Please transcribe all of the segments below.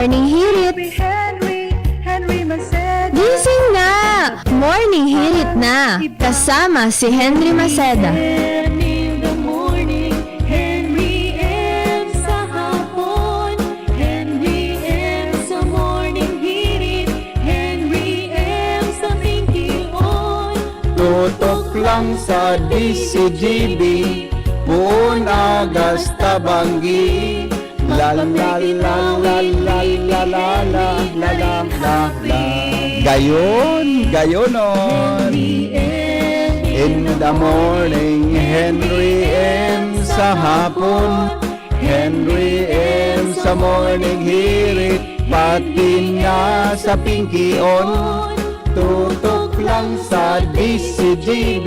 Morning Hirit. Gising na! Morning Hirit na! Kasama si Henry Maceda. In the morning, Henry M. sa hapon, Henry M. sa morning hirit, Henry M. sa tingkion. Tutok lang sa DCGB, buon agas tabanggi. La la la la la la la la la la la la. Gayonon. In the morning, Henry M. sa hapon, Henry M. sa morning hirit, pati na sa pingkion. Tutok lang sa DCGB,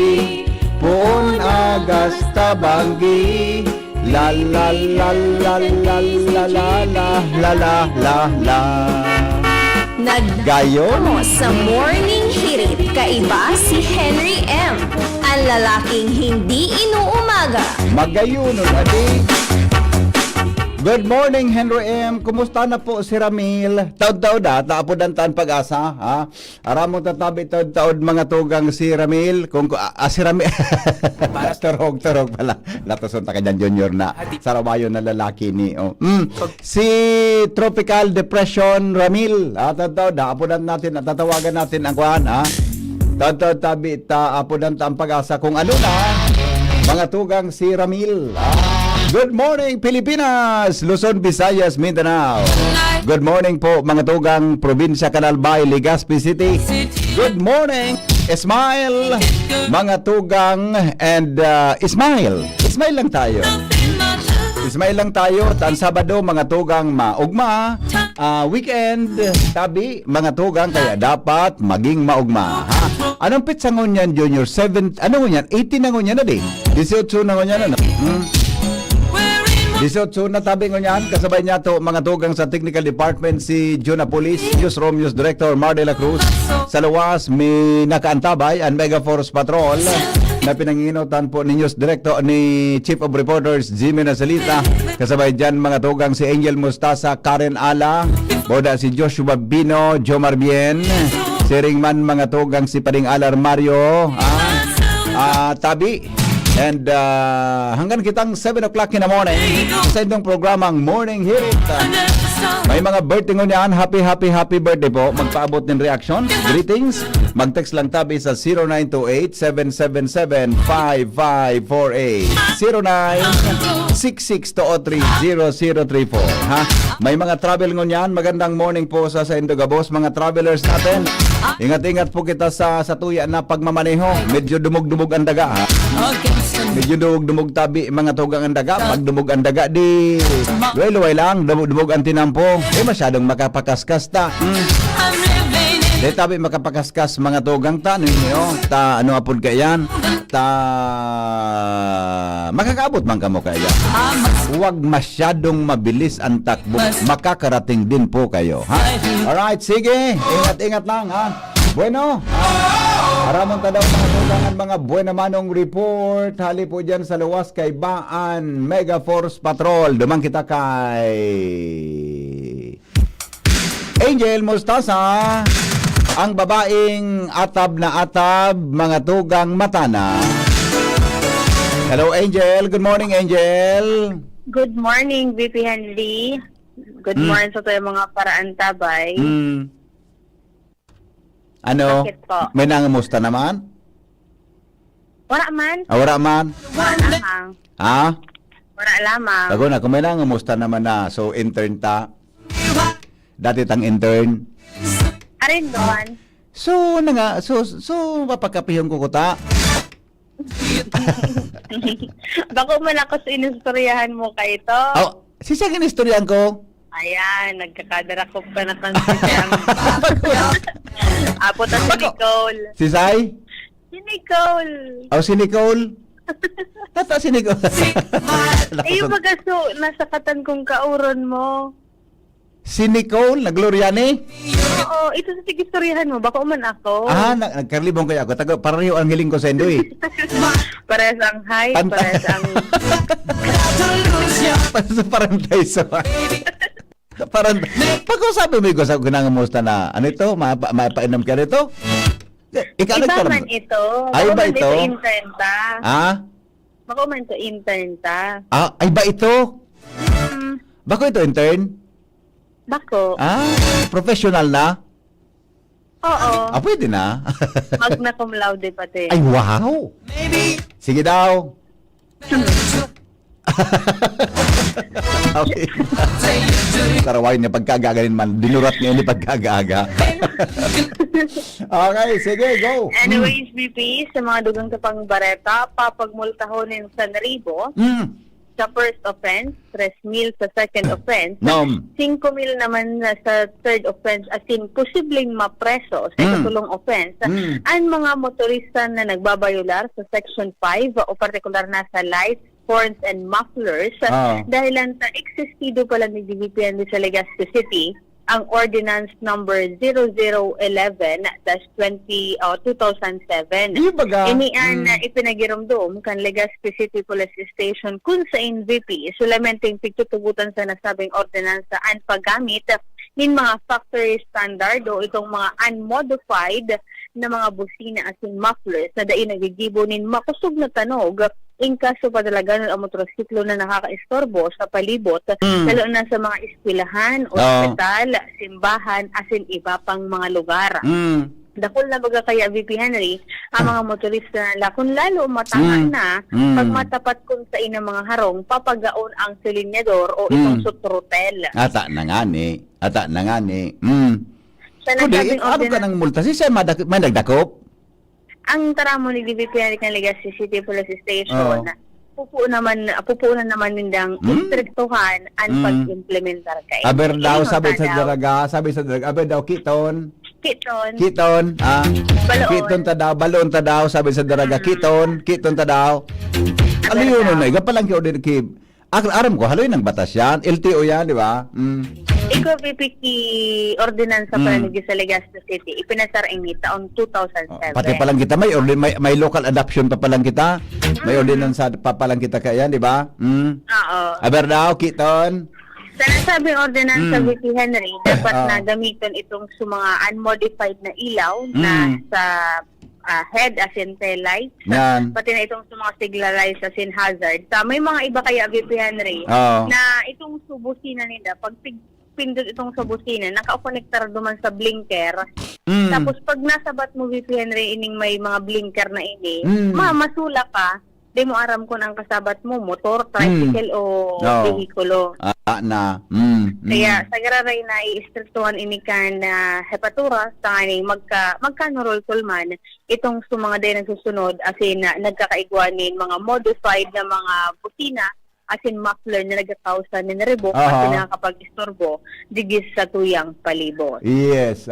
buon agas tabanggi. La la la la la la la la la la la la. Gayon. Nagmo sa Morning Hirit, kaiba si Henry M. Ang lalaking hindi inuumaga. Magayunon, adi. Good morning, Henry M. Kumusta na po si Ramil? Taod-taod taapodantan pag-asa, ha? Aramong tatabi taod-taod mga tugang si Ramil. Si Ramil. Para turog pala. Latason ta kanyan junior na sarabayo na lalaki ni. Si Tropical Depression Ramil. Taod-taod, apodan natin at tatawagan natin ang kuhan, ha? Taod-taod tabi taapodantan pag-asa kung ano na mga tugang si Ramil. Good morning, Pilipinas, Luzon, Visayas, Mindanao. Good morning po, mga tugang probinsya Canalbay, Legazpi City. Good morning, Ismail, mga tugang, and Ismail lang tayo. Ismail lang tayo, tan Sabado, mga tugang maugma, weekend, tabi, mga tugang, kaya dapat maging maugma. Ha? Anong pitsangon yan, Junior? 7, ano yan? 18 na ngon yan na di? 18 na ngon yan na. 18 na tabi ngon yan, kasabay niya to mga tugang sa Technical Department si Juna Police, Newsroom News Director Mar de la Cruz. Sa luwas, may nakaantabay ang Mega Force Patrol na pinanginginutan po ni News Director ni Chief of Reporters Jimmy Nazalita. Kasabay dyan mga tugang si Angel Mustasa, Karen Ala, boda si Joshua Bino, Jomar Bien, si Ringman mga tugang si Pading Alar Mario, tabi. And hanggang kitang 7 o'clock in the morning sa inyong programang Morning Hirit. May mga birthday nyo niyan. Happy birthday po. Magpaabot ng reaction, greetings. Mag-text lang tabi sa 0928-777-5548 0966-203-0034. Ha? May mga travel nyo niyan. Magandang morning po sa Indogabos, mga travelers natin. Ingat-ingat po kita sa tuya na pagmamaneho. Medyo dumog-dumog ang daga, ha? Medyo dumog tabi mga tugang ang daga. Pag dumog ang daga di luway lang, dumog ang tinampo. Masyadong makapakaskas ta. Di tabi makapakaskas mga tugang ta. Ano apod kayan? Makakaabot man kamo kaya. Huwag masyadong mabilis ang takbo. Makakarating din po kayo, ha? Alright, sige. Ingat-ingat lang, ha? Bueno, aramon ta daw mga tugangan, mga buena manong report. Hali po dyan sa luwas kay Baan Mega Force Patrol. Dumang kita kay Angel Mustasa, ang babaeng atab na atab, mga tugang matana. Hello Angel, good morning Angel. Good morning, VP Henry. Good morning sa tayo mga paraan tabay. Ano? Bakit po? May nangamusta naman? Wala man. Wala man? Wala lamang. Ha? Wala lamang. Tago na, kung may nangamusta naman na, so intern ta. Dati tang intern. Arin doon. So, mapagkapihong ko ta. Bako man ako sa inistoryahan mo ka ito. Oh, sisang inistoryan ko? Ayan, nagkakadarakop ka na kang siyang. Apo ta si Nicole. Si Sai? Si Nicole. Oh, si Nicole? Tata si Nicole. Yung magaso, nasa katan kong kauron mo. Si Nicole, na Gloriani? Oo, ito sa sigistoryahan mo. Bako man ako. Nagkarlibong kaya ako. Pareho ang hiling ko sa Indoy. Parehas ang height, parehas ang... Parang tayo sa Parang, pag-usabi mo yung sa kinangamusta na, ano ito, mapainom ka nito? Ikaw Iba nagkaroon. man ito. Ay, Baka ba man ito? intern ta. Ah? Baka man ito intern ta. Ay ba ito? Hmm, Bako ito, intern? bako. Ah, professional na? Oo. Pwede na. Magna cum laude pati. Ay, wow! Sige daw. Okay. Tarawain niya pagkagaganin man. Dinurat niya ni pagkagaga. Okay, sige, go. Anyways, BP, sa mga dugang kapang bareta, papagmultahonin sa 1,000 sa first offense, 3,000 sa second offense, Nom. 5,000 naman na sa third offense as in posibleng mapreso sa katulong offense ang mga motorista na nagbabayular sa Section 5 o partikular na sa lights, horns, and mufflers dahilan sa existido pala ni DVPND sa Legazpi City ang Ordinance Number 0011-2007. Yung baga. Inian na ipinagirumdum kan Legazpi City Police Station kung sa NVP sulamenting pigtutugutan sa nasabing ordinansa ang paggamit ng mga factory standard o itong mga unmodified na mga busina as in mufflers na dai nagigibo nin makusog na tanog in kaso padalagan ang motorsiklo na nakakaistorbo sa palibot lalo na sa mga eskwelahan, ospital, simbahan as in iba pang mga lugar. Dakol na baga kaya VP Henry ang mga motorista na kung lalo matanga na pag matapat kung sa inang mga harong papagaon ang silinyador o itong sutrotel. Ata na nga ni. Sa Kundi, nasabing ano ka ng multa? Siya may nagdakop? ang taramo ni DVP Henry kan Legazpi City Police Station pupuunan naman nindang instruktuhan ang pag-implementar kay. Aber daw, sabi sa daraga, aber daw, kiton, Baloon. kiton ta daw, balon ta daw, sabi sa daraga, kiton ta daw. Ano yun, iga palang ki order ki, aram ko, haloy ng batas yan, LTO yan, di ba? Ikaw pipiki ordinansa pa ni sa Legazpi City, ipinasar ini taong 2007. Pati palang kita, may local adoption pa palang kita, may ordinansa pa palang kita kaya, di ba? Oo. Aber daw, kiton. Sa nasabing ordinansa VP Henry, dapat na gamiton itong mga unmodified na ilaw na sa head as in tail lights, Yan. pati na itong mga signal lights as in hazard. May mga iba kaya VP Henry na itong subusina nila, pag pindot itong sa busina, naka-connector duman sa blinker. Tapos pag nasabat mo VP Henry ining may mga blinker na ini, masula ka, di mo aram kung ang kasabat mo, motor, tricycle o vehikulo. Kaya sa gararay na i-istruktuhan ini kan na hepatura sa kaning magkanurol tulman itong mga day nagsusunod as in nagkakaigwanin mga modified na mga busina as in muffler na nagkakausa ni Naribok at nakakapag-istorbo digis sa tuyang palibot. Yes,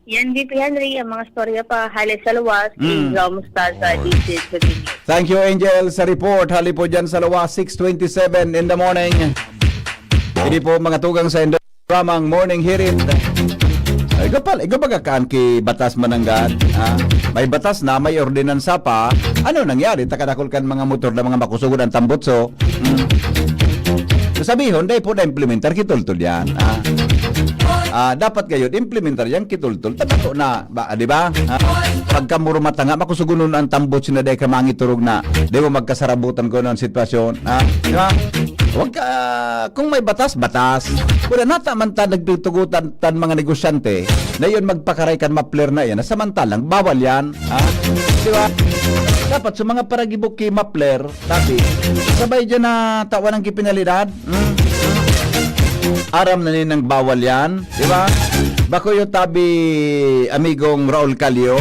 Yan, VP Henry, ang mga storya pa halis sa luwas, Angel Mustaza, this is the video. Thank you, Angel, sa report. Hali po dyan sa Lawas, 6:27 in the morning. Hindi po mga tugang sa Indramang Morning Hirit. Ikaw pagkakaan ki batas mananggan. May batas na, may ordinansa pa. Ano nangyari? Takadakol kan mga motor na mga makusugod ang tambutso. Sabihin, dahil po na implementar, kitultul yan. Dapat kayo implementar yan, kitultul. Tabato na, di ba? Pagkamuro matanga, makusugunon ang tambutso na dahil kamangiturog na. Di mo magkasarabutan ko ng sitwasyon. Di ba? Wag ka, kung may batas. Kung nata man ta nagtutugutan tan mga negosyante, na yun magpakaray kan mapler na yan, samantalang bawal yan. Di ba? Dapat sa mga paragibok kay mapler, tapi, sabay dyan na tawan ng kipinalidad. Aram na ninang bawal yan. Di ba? Bako yung tabi amigong Raul Calio.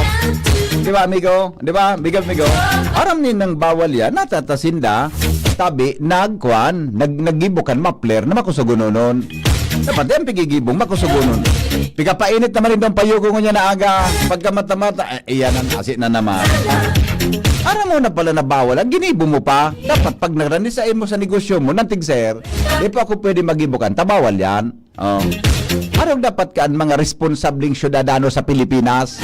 Di ba, amigo? Di ba? Amigo. Aram ninang bawal yan. Natatasinda. Tabi, naggibukan mapler na makusugunonon. Dapat yan pigigibong makusugunon. Pigapainit naman rin doon payugo niya na aga. Pagka mata-mata, iyan ang asin na naman. Aram mo na pala na bawal. Ang ginibo mo pa. Dapat pag nagranisain mo sa negosyo mo, nantig sir, di pa ako pwede magibukan. Tabawal yan. Aram dapat kaan mga responsabling syudadano sa Pilipinas.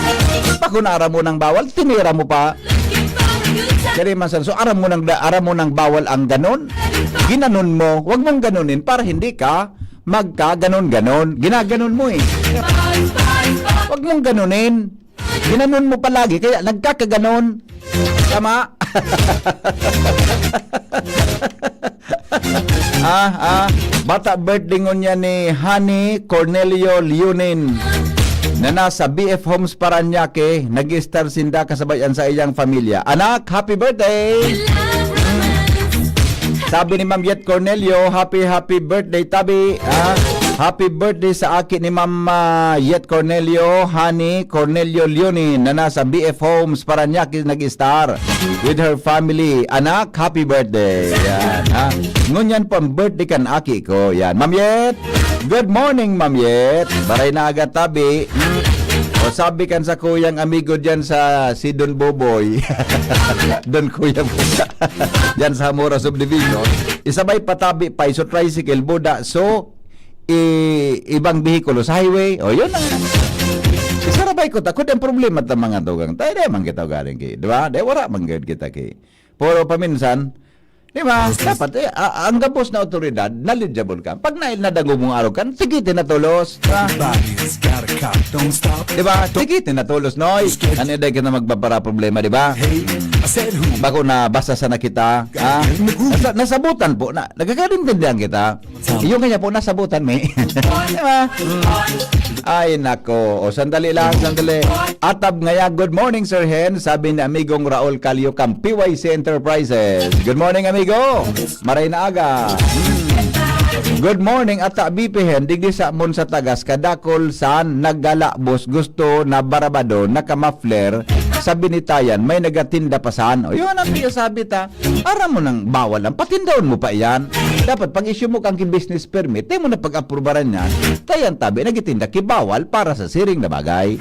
Pag kunara mo ng bawal, tinira mo pa. Kaya masan, so aram mo nang bawal ang ganon. Ginanon mo, wag mong ganunin para hindi ka magka-ganon-ganon. Ginaganon mo eh. Huwag mong ganunin. Ginanon mo palagi, kaya nagkakaganon. Tama? Bata birthday niya ni Honey Cornelio Leonin na nasa BF Homes Paranaque, nag-star sinda kasabayan sa iyang pamilya. Anak, happy birthday! Sabi ni Ma'am Yet Cornelio, happy birthday, tabi. Happy birthday sa akin ni Ma'am Yet Cornelio, Honey Cornelio Leonin na nasa BF Homes Paranaque, nag-star with her family. Anak, happy birthday. Yan, ha. Ngunyan po ang birthday kan aki ko. Yan, Ma'am Yet. Good morning, Ma'am Yet. Baray na agad, tabi. O sabi kan sa kuyang amigo dyan sa si Don Boboy. Don Kuya dyan sa Mora Subdivision. Isabay patabi pa iso tricycle buda. So, ibang bihikulo sa highway. O yun na. Isarabay ko ta. Kung ang problema ta mga tugang. Tayo na man kita galing ki. Diba? Di wala man kita ki. Puro paminsan. Diba? Dapat ang gabos na otoridad, knowledgeable ka. Pag nadango mong araw kan, tigitin na tulos. Diba? Tigitin na tulos, noy. Ano yung ka na magbabara problema, diba? Bako na basa sana kita. Nasabutan po na. Nagkakarintindihan kita. Yung kanya po nasabutan, may. Diba? Ay, nako. O, sandali lang, sandali. Atab ngaya, good morning, Sir Hen. Sabi ni amigong Raul Calio Cam, PYC Enterprises. Good morning, amigo. Maray na aga. Good morning, Ata BP Hen. Digdi sa mon sa tagas, kadakol san naggalabos, gusto na barabado, nakamafler, sa binitayan, may nagatinda pa saan. O yun ang sabi ta, para mo nang bawal lang, patindaon mo pa yan. Dapat pag issue mo kang business permit, tayo mo na pag-aprobaran yan, tayan tabi, nagitinda kibawal para sa siring na bagay.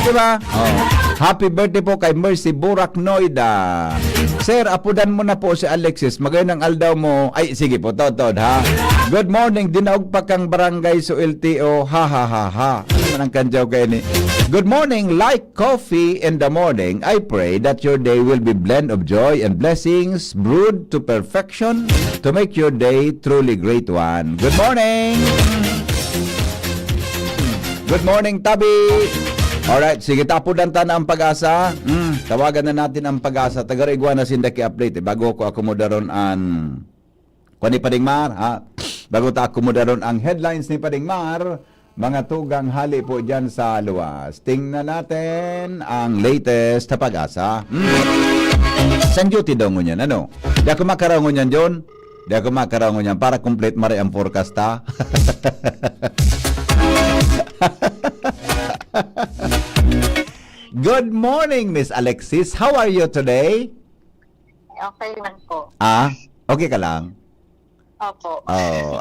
Diba? Oh. Happy birthday po kay Mercy Burak Noida. Sir, apudan mo na po si Alexis. Magandang aldaw mo. Ay, sige po, totod ha. Good morning, dinaog pa kang barangay so LTO. Ha ha ha ha. Ano man ang kanjaw kayo ni? Good morning, like coffee in the morning. I pray that your day will be blend of joy and blessings brewed to perfection to make your day truly great one. Good morning! Good morning, Tabi! Alright, sige, tapudan ta na ang pag-asa. Tawagan na natin ang pag-asa. Taga-Reguan na sindaki update. Bago ko akomodaron ang Kuan ni Padingmar, ha? Bago ta akomodaron ang headlines ni Padingmar, mga tugang hali po dyan sa luwas. Tingnan natin ang latest na pag-asa. San duty daw ngunyan, ano? Di ako makarangon yan, John. Di ako makarangon yan para complete mara ang forecast, ha? Good morning, Miss Alexis. How are you today? Okay man po. Okay ka lang? Opo. Oh.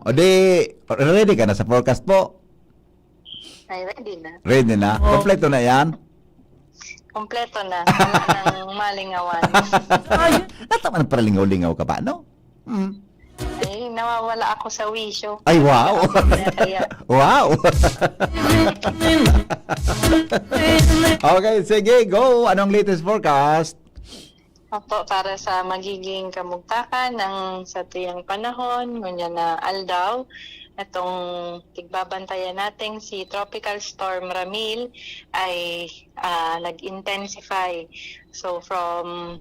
O di, ready ka na sa forecast po? Ay, ready na. Ready na? Kompleto na yan? Kompleto na. Wala ng malingawan. Nataman para lingaw-lingaw ka pa, no? Ay, nawawala ako sa wisyo. Ay, wow! Kaya, Wow! Okay, sige, go! Anong latest forecast? opo, para sa magiging kamugtakan ng sa tiyang panahon, ngunyan na aldaw, itong tigbabantayan natin si Tropical Storm Ramil ay nag-intensify. So from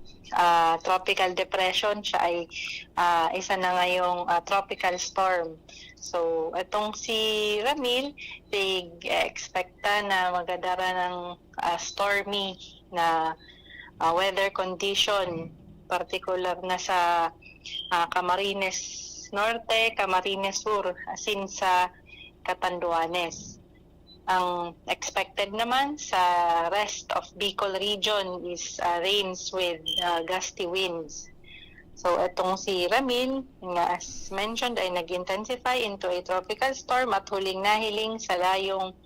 tropical depression, siya ay isa na ngayong tropical storm. So itong si Ramil, expecta na magadara ng stormy na weather condition, particular na sa Camarines Norte, Camarines Sur, asin sa Catanduanes. Ang expected naman sa rest of Bicol region is rains with gusty winds. So itong si Ramil, nga as mentioned, ay nag-intensify into a tropical storm at huling nahiling sa layong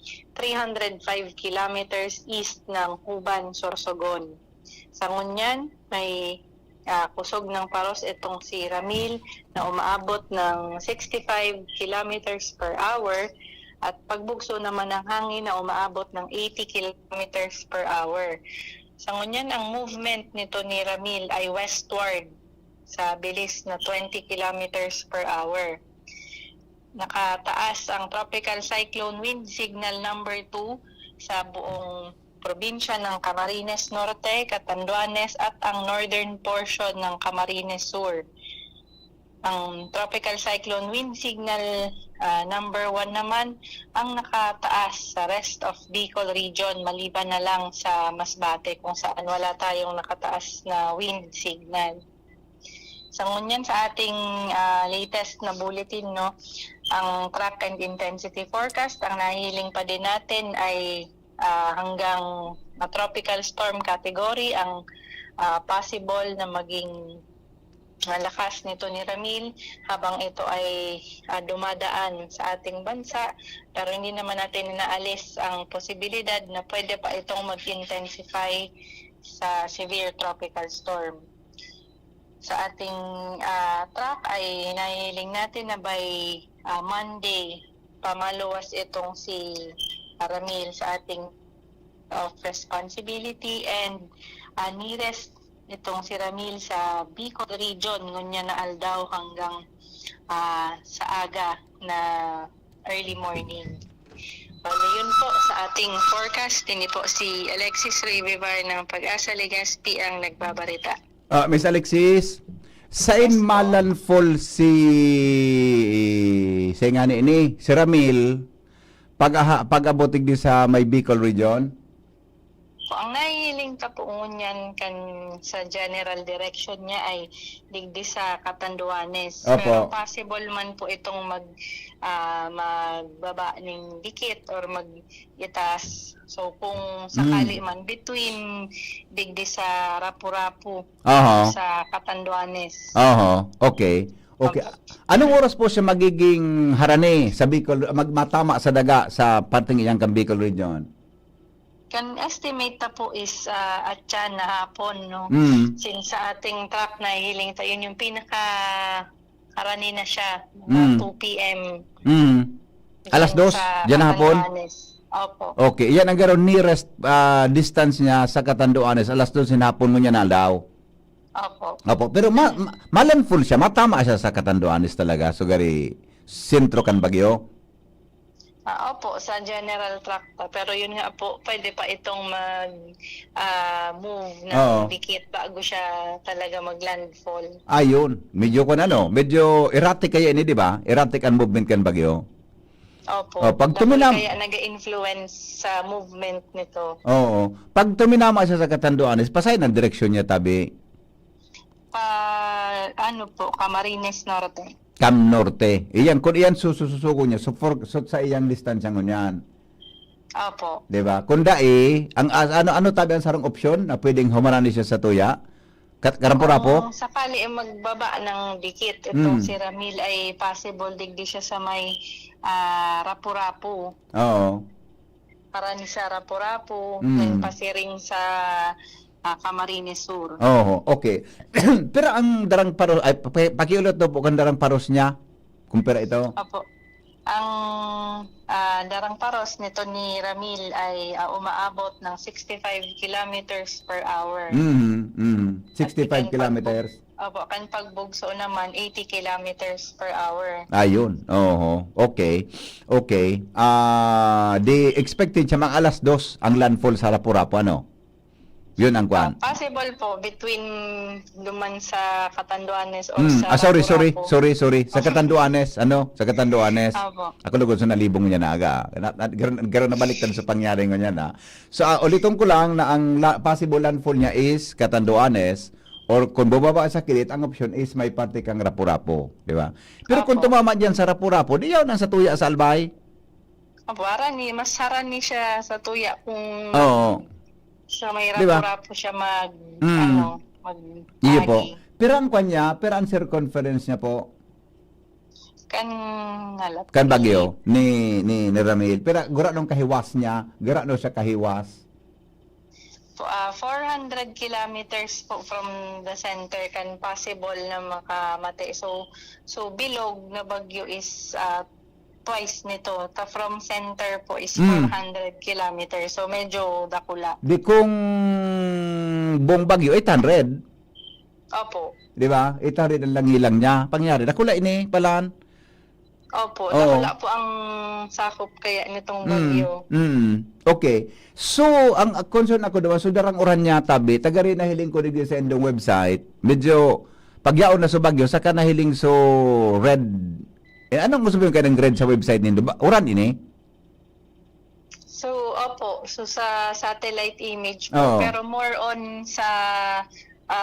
305 kilometers east ng Huban, Sorsogon. Sa ngunyan, may kusog ng paros itong si Ramil na umaabot ng 65 kilometers per hour at pagbugso naman ng hangin na umaabot ng 80 kilometers per hour. Sa ngunyan, ang movement nito ni Ramil ay westward sa bilis na 20 kilometers per hour. Nakataas ang tropical cyclone wind signal number 2 sa buong probinsya ng Camarines Norte, Catanduanes at ang northern portion ng Camarines Sur. Ang tropical cyclone wind signal number 1 naman ang nakataas sa rest of Bicol region, maliban na lang sa Masbate kung saan wala tayong nakataas na wind signal. Sa ngunyan sa ating latest na bulletin, no, ang track and intensity forecast, ang nahiling pa din natin ay hanggang tropical storm category ang possible na maging malakas nito ni Ramil habang ito ay dumadaan sa ating bansa, pero hindi naman natin inaalis ang posibilidad na pwede pa itong mag-intensify sa severe tropical storm. Sa ating track ay nahiling natin na by Monday pamaluwas itong si Ramil sa ating of responsibility, and nearest itong si Ramil sa Bicol region, ngunya na aldaw hanggang sa aga na early morning. Bale, yun po sa ating forecast. Ini po si Alexis Rivivar ng Pag-asa Legazpi ang nagbabarita. Miss Alexis, sain malandfall si ngani ini si Ramil pag-abotig di sa may Bicol region? So, ang nahihiling kapuungan kan sa general direction niya ay digdi sa Catanduanes. Opo. Pero possible man po itong magbaba ng dikit or mag-itas. So kung sakali man between digdi sa Rapu-Rapu sa Catanduanes. Okay. Okay. Anong oras po siya magiging harane sa Bicol, matama sa daga sa parting iyang kang Bicol region? Kan estimate na po is atya na hapon, no? Since sa ating track na hiling tayo, yun yung pinaka karani na siya, 2 p.m. Alas 2, dyan na hapon? Opo. Okay, yan ang gano'n nearest distance niya sa Catanduanes, alas 2 sinapon mo niya na daw. Opo. Pero malandfall siya, matama siya sa Catanduanes talaga, so gari sentro kan Bagyo. Opo, sa general track pa. Pero yun nga po, pwede pa itong mag-move ng dikit bago siya talaga mag-landfall. Ayun, medyo medyo erratic kaya ini, di ba? Erratic ang movement kan Bagyo. Opo. Pag kaya nag-influence sa movement nito. Oo. Pag tuminama siya sa Catanduanes, pasay ng direksyon niya tabi? Camarines Norte. Cam Norte. Iyan, kung iyan susuko niya, so sa iyang distansya ngunyan. Opo. Diba? Kung ang ano tabi ang sarang opsyon na pwedeng humarani siya sa tuya? Karampurapo? Sakali magbaba ng dikit, itong si Ramil ay possible digdi siya sa may Rapu-Rapu. Oo. Para ni sa Rapu-Rapu, pasiring sa Camarines Sur. Okay. Pero ang darang paros, ay pakiulit daw po kung darang paros niya, kumpara ito. Opo. Ang darang paros nito ni Ramil ay umaabot ng 65 kilometers per hour. 65 kilometers. Opo, kan pagbugso naman 80 kilometers per hour. Ayun. Okay. Di expected siya mga alas 2 ang landfall sa Rapu-Rapu, ano? Yun ang kwan. Possible po between duman sa Catanduanes or sa sorry. Sa Okay. Catanduanes, Sa Catanduanes. Opo. Ako lugod sa nalibong niya na aga. Garo na baliktad sa pangyari ko niya na. So, ulitin ko lang na ang possible landfall niya is Catanduanes, or kung bubaba sa kilit, ang option is may parte kang Rapu-Rapu. Di ba? Pero kung tumama dyan sa Rapu-Rapu, di yun ang sa tuya sa Albay. Opo, mas harani siya sa tuya kung sa may Diba? Rapu-Rapu siya Iyo po. Pero ang kanya, ang circumference niya po, kan Bagyo ni Ramil. Pero gura nung kahiwas niya, gura nung siya kahiwas. 400 kilometers po from the center kan possible na makamate. So bilog na Bagyo is twice nito. From center po is 400 kilometers. So, medyo dakula. Di kung buong Bagyo, 800. Opo. Di ba? Ito rin ang langilang niya. Pangyari, nakula ini, palan. Opo, Oo. wala po ang sakop kaya nitong bagyo. Okay. So, ang concern ako naman, so darang oran niya tabi, taga rin nahiling ko rin sa endong website, medyo, pagyaon na sa bagyo, saka nahiling so red, anong gusto mo yung kanang red sa website nindo? Oran ini? So, opo, so sa satellite image po, Oo. pero more on sa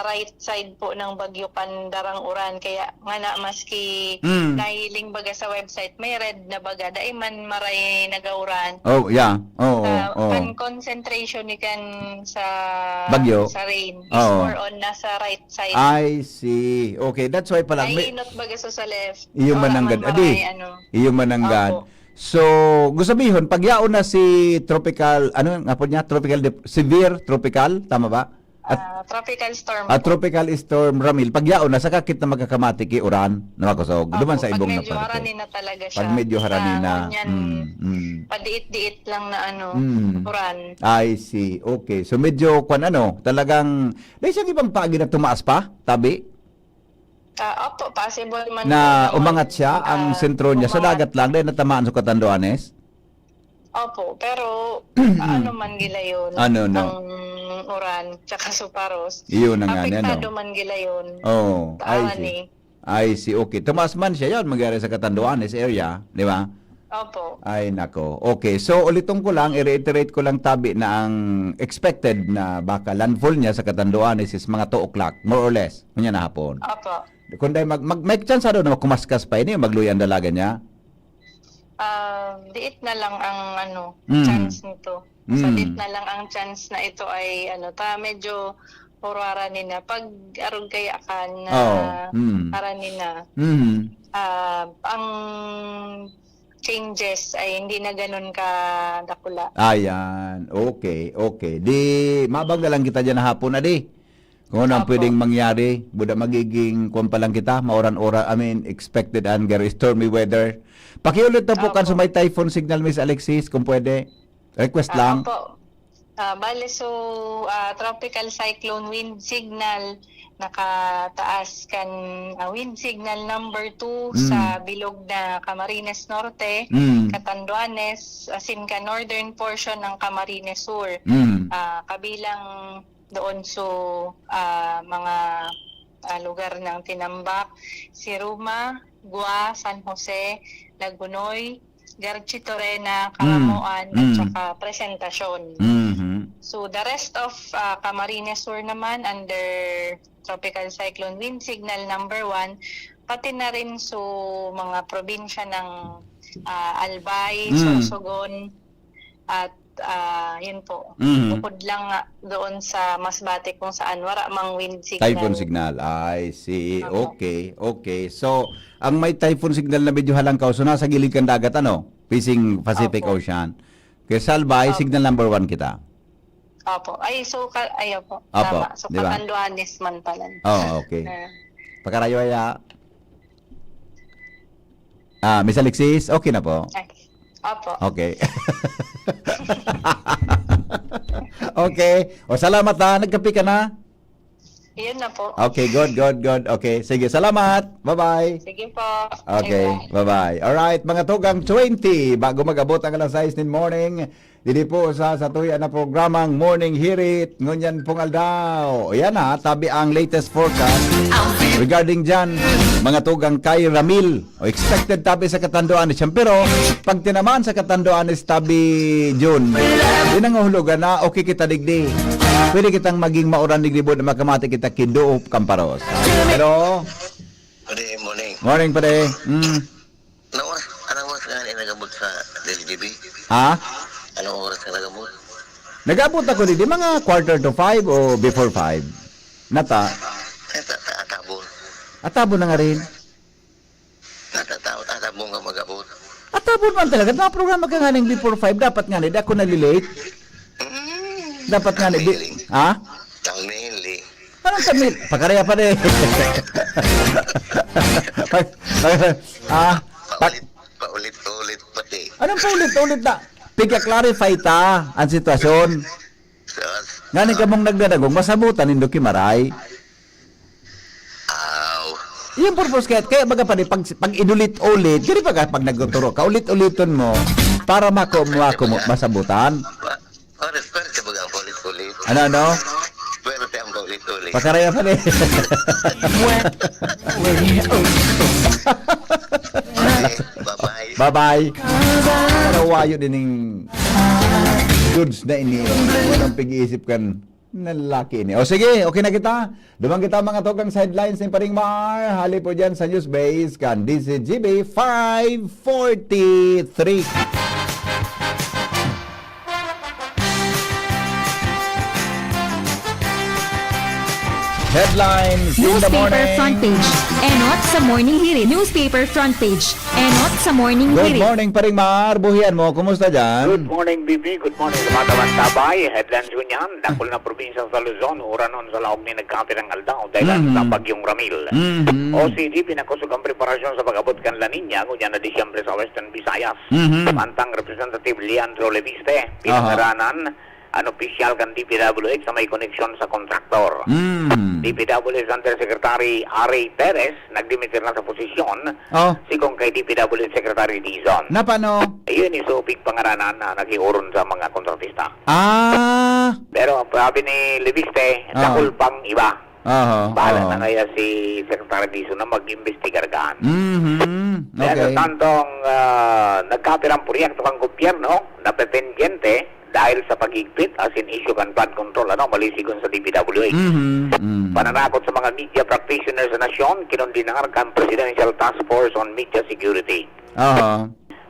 right side po ng Bagyo Pandarang Uran, kaya nga na maski nahiling baga sa website, may red na baga, dahil man maray nagauran. Oh, yeah. Oh, Kan concentration ni kan sa Bagyo? sa rain is Oo. more on nasa right side. I see. Okay, that's why pala. Naiinot baga sa left. Iyo Wala mananggad. man Adi, maray, ano. iyo mananggad. Opo. So, gusto sabihin, pagyaon na si tropical, ano nga po niya? Severe tropical, tama ba? Tropical storm. Tropical storm Ramil, pagyaon na sa kakit na magkakamati kay Uran, na makusog. Duman sa ibong na pag medyo haranin na talaga siya. Pag medyo haranin na. Padiit-diit lang na uran. I see. Okay. So medyo talagang dahil siyang ibang pagi na tumaas pa, tabi, Opo, possible man. na po naman, umangat siya ang sentro niya sa umangat. dagat lang dahil natamaan sa Catanduanes. Opo, pero ano man gila yun. Ano, no? Ang uran, tsaka suparos. Iyon na nga, Apektado ano? man gila yun. Oh, I Taan see. I see. Okay. Tumaas man siya yon magyari sa Catanduanes area, di ba? Opo. Ay, nako. Okay. So, ulitong ko lang, i-reiterate ko lang tabi na ang expected na baka landfall niya sa Catanduanes is mga 2 o'clock, more or less. Kunya na hapon. Opo. Kung dahil may chance na kumaskas pa ini, magluyan dalaga niya. Diit na lang ang chance nito. Mm. So, diit na lang ang chance na ito ay medyo purwara nina. Pag arog kaya ka na aranin na, ang changes ay hindi na ganun ka dakula. Ayan. Okay. Okay. Di, mabag na lang kita dyan na hapon na di. Kung ano ang Opo. pwedeng mangyari, buda magiging kuwan pa lang kita, mauran-ora, expected and very stormy weather. Pakiulit na po Opo. kan sa may typhoon signal, Miss Alexis, kung pwede. Request lang. Opo. Bale, so, tropical cyclone wind signal, nakataas kan wind signal number 2 sa bilog na Camarines Norte, Catanduanes, asin ka northern portion ng Camarines Sur. Kabilang doon mga lugar ng Tinambak, Siruma, Gua, San Jose, Lagunoy, Garchitorena, Caramoan, at saka Presentacion. So the rest of Camarines Sur naman under tropical cyclone wind signal number 1, pati na rin mga probinsya ng Albay, Sorsogon, at yun po. Bukod lang nga doon sa Masbate kung saan wala mang wind signal. Typhoon signal. I see. Okay. Okay. So, ang may typhoon signal na medyo halangkaw, so nasa gilid kang dagat, facing Pacific Opo. Ocean. Kaya Salbay, signal number 1 kita. Opo. Ayaw po. Opo, Tama. So, di ba? Catanduanes man pala. Oh, okay. Pagkarayo ya. Miss Alexis, okay na po. Opo. Okay. Okay. O, salamat ha. Nagkapi ka na? Yun na po. Okay, good. Okay, sige. Salamat. Bye-bye. Sige po. Okay, bye-bye. Alright, mga tugang 20, bago mag-abot ang alas 6 in morning, dili po sa tuya na programang Morning Hirit, ngunyan pong aldaw. Yan ha, tabi ang latest forecast regarding dyan, mga tugang kay Ramil. O expected tabi sa Catanduanes yan. Pero, pag tinamaan sa Catanduanes tabi June, yun ang hulugan na okay kita digdi. Pwede kitang maging mauran digdi na makamati kita kiduop kamparos. Pero, Good morning. morning pa de. Anong oras nga nagabot sa LGB? Ha? Anong oras nga nagabot? Nag-abot ako di mga 4:45 o before 5. Nata. Atabon. Atabo na nga rin. Atabon nga magabot. Atabo man talaga. Na programa ka nga ng before 5. Dapat nga di ako nalilate. Dapat nga di. Ha? Ang mainly. Anong kami? Pakaraya pa de. Paulit-ulit pati. Anong paulit-ulit na? Pika-clarify ta ang sitwasyon. Nga ni kamong nagdadagong masabutan nindo kimaray. Yung purpose kaya baga pa pag inulit-ulit, gani pa pag nagtuturo ka, ulit-uliton mo para masabutan. Pwerte ba ang ulit-ulit? Ano? Pwerte ang ulit-ulit. Pakaraya pa rin. Bye-bye. Bye-bye. Karawayo din yung goods na ini. Walang pag-iisip kan na lalaki ni. O sige, okay na kita. Dumang kita mga togang sidelines ng Paringmar. Hali po dyan sa news base kan DCGB 543. Headlines in the Newspaper morning. front page. Enot sa morning hirit. Newspaper front page. Enot sa morning Good hirit. morning, Paringmar. Buhian mo. Kumusta dyan? Good morning, Bibi. Good morning sa mga taman-tabay. Headlines ko niyan. Dakol na probinsya sa Luzon. Uranon sa laog ni nagkapit ng Aldao dahil sa bagyong Ramil. OCD, pinakusog ang preparasyon sa pag-abot kan La Nina. Ngunyan na Disyembre sa Western Visayas. Mantang Representative Leandro Leviste. Pinangaranan ang opisyal kan DPWH sa may koneksyon sa kontraktor. DPWH Undersecretary Ari Perez nagdimitir na sa posisyon. Sikong kay DPWH Secretary Dizon. Napano? Ayun isupig pangaranan na nakiuron sa mga kontratista. Pero sabi ni Leviste, dakol pang iba. Bahala na kaya si Secretary Dizon na mag-imbestigar gaan. Pero tantong nagkapirang proyekto ng gobyerno na pependyente dahil sa pagigpit as in issue kan flood control malisigon sa DPWH. Pananakot sa mga media practitioners sa nasyon, kinundinar kan Presidential Task Force on Media Security.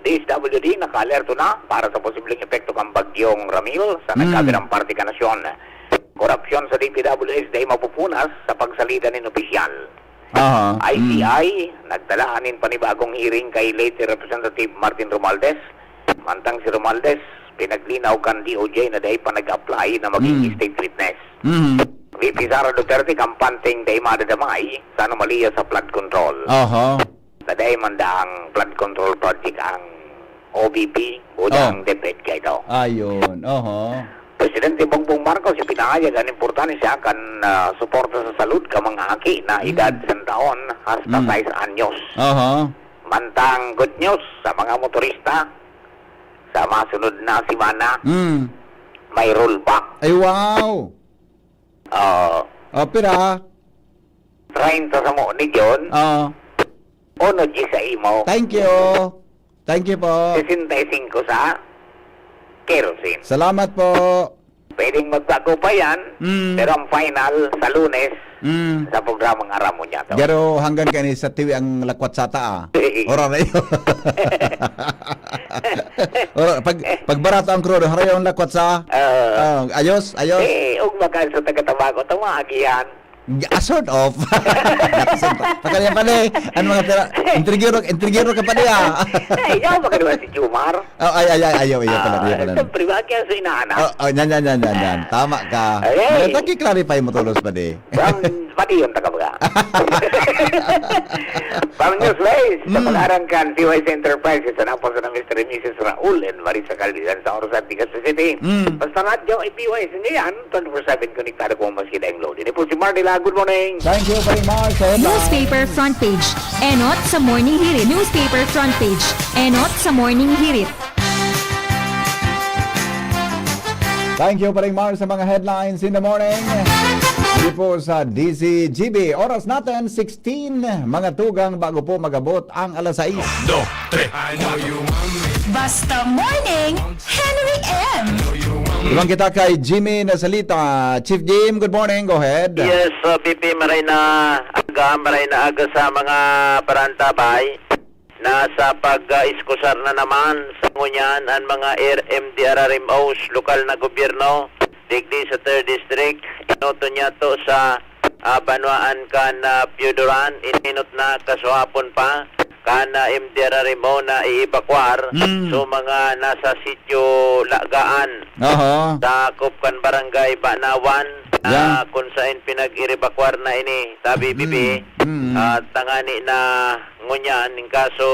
DSWD naka-alerto na para sa posibleng epekto kan bagyong Ramil sa nagkabirang parte ka nasyon. Korupsyon sa DPWH dahil mapupunas sa pagsalita ng opisyal. ICI nagdalaanin panibagong hearing kay late Representative Martin Romualdez. Mantang si Romualdez pinaglinaw kan DOJ na dahil pa nag-apply na maging state witness. VP Sara Duterte kampanteng dahil madadamay sa anomalya sa flood control. Na dahil mandang flood control project ang OBP o ang DepEd kayo. Ayun. Presidente Bongbong Marcos yung pinahayag ang importante siya kan suporta sa salud ka mga haki na edad sa taon hasta 6 anyos. Mantang good news sa mga motorista sa masunod na simana, may rollback. Ay, wow! Pira? 30 sa mo ni John, ono G sa imo, Thank you. Thank you po. 65 sa kerosene. Salamat po. Pwedeng magbago pa yan, pero ang final sa Lunes, sa programang Aramo niya. Pero hanggang kani sa tiwi ang lakwat sa taa. Ora na yun. Pag barato ang krudo, harayo ang lakwat sa ayos. Ug makan sa taga-tabago, tawagi yan. Sort of. Pakanya pa ni. Ano mga tira? Intrigero ka pa niya. Ayaw ba ka naman si Jumar? Ayaw pala. Siyempre, bakit yan sa inaanak? Yan. Tama ka. Taki-clarify mo tulos pa di. Pati yun, taga-baga. Pang newsways, sa pag-arang kan TYC Enterprises, na po sa Mr. and Mrs. Raul and Marisa Caldisan sa Orosan, Tigas City. Basta radyo ay PYC ngayon, 24/7 konektado ko maski na yung load. Hindi po si Marnila, good morning. Thank you very much. Newspaper front page. Enot sa morning hirit. Newspaper front page. Enot sa morning hirit. Thank you very much sa mga headlines in the morning. Hindi po sa DCGB. Oras natin, 16. Mga tugang bago po magabot ang alas 6. Basta Morning, Henry M. Ibang kita kay Jimmy na salita. Chief Jim, good morning. Go ahead. Yes, Pipi, maray na aga sa mga parantabay. Nasa pag-iskusar na naman sa ngunyan ang mga MDRRMOs, lokal na gobyerno, digdi sa 3rd District. Inoto niya to sa Banwaan kan Piuduran. Ininot na kasuhapon pa kana MDRRMO na iibakwar. So mga nasa sityo Lagaan sa Kupkan Barangay Banawan. Kung saan pinag-iribakwar na ini sabi bibi tangani na ngunyan ng kaso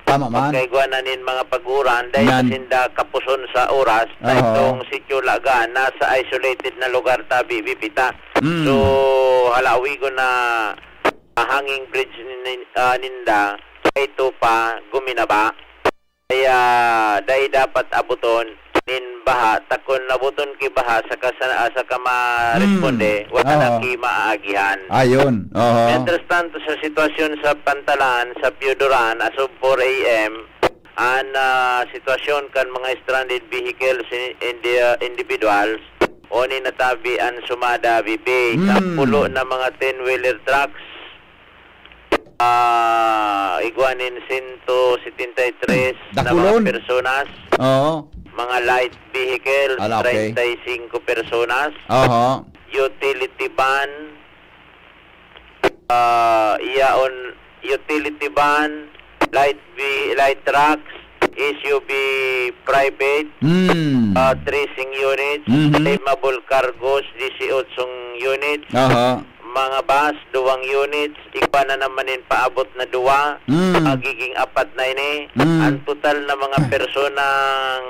pagkaigwanan nin mga paguran dahil sinda kapuson sa oras na itong sityo Lagaan nasa isolated na lugar tabi bibita. So halawi ko na hanging bridge ninda ito pa guminaba. Kaya dahil dapat abuton nin baha takon nabuton ki baha sa responde wala na ki maaagihan. Ayun. Mientras tanto sa sitwasyon sa Pantalan sa Piodoran as of 4 a.m. an sitwasyon kan mga stranded vehicles individuals oni natabi an sumada bibi sampulo na mga 10-wheeler trucks iguanin 173 na Dakulon. mga personas, mga light vehicles 35 personas, utility van utility van, light trucks, SUV private, tracing units, claimable cargos 18 units, mga bus 2 units, iba na namanin paabot na 2, magiging 4 na ini. Ang total na mga personang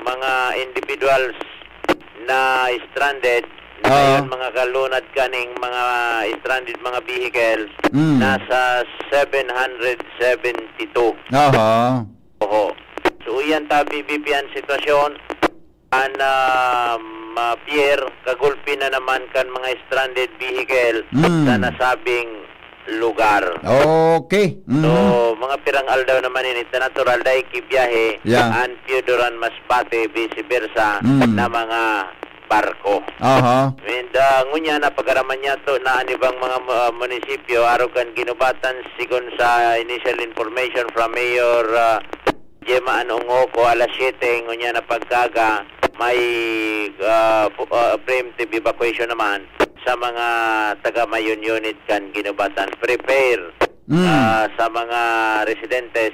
mga individuals na stranded ngayon mga kalunad kaning mga stranded mga vehicles nasa 772. Oho. So yan tabi BPN sitwasyon Pierre kagulpi na naman kan mga stranded vehicle sa nasabing lugar. Okay. So mga pirang aldaw naman init na natural dahil kibiyahe an Piodoran Masbate vice versa na mga barko. And ngunya na pagaraman niya to na anibang mga munisipyo arugan ginubatan sigon sa initial information from Mayor Gemma Anongoko alas 7 ngunya na pagkaga may preemptive evacuation naman sa mga taga-mayon unit kan ginubatan prepare sa mga residentes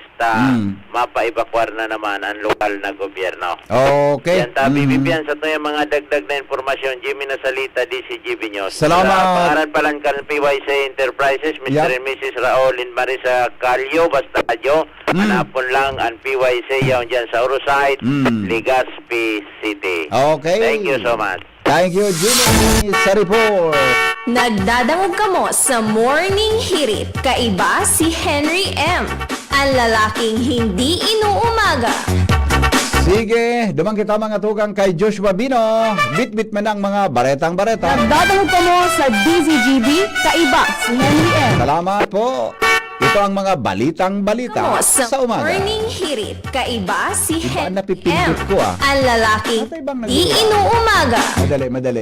mapa-evacuar na naman ang lokal na gobyerno. Okay. Yan tabi bibiyan sa to yung mga dagdag na informasyon Jimmy Nasalita DCGB News. Salamat. Pangalan palan kan PYC Enterprises Mr. and Mrs. Raulin Marisa Calio basta adyo hanapon lang ang PYC yaon dyan sa Orosite Legazpi City. Okay. Thank you so much. Thank you, Jimmy, sa report. Nagdadangog kamo sa Morning Hirit. Kaiba si Henry M. Ang lalaking hindi inuumaga. Sige, dumang kita mga tugang kay Joshua Bino. Bit-bit man ang mga baretang-bareta. Nagdadangog kamo sa DZGB. Kaiba si Henry M. Salamat po. Ito ang mga balitang-balita Kamo sa umaga. Morning Hirit. Kaiba si Iba Henry napipindot M. ko, Ang lalaking Ano ibang hindi nagawa? inuumaga.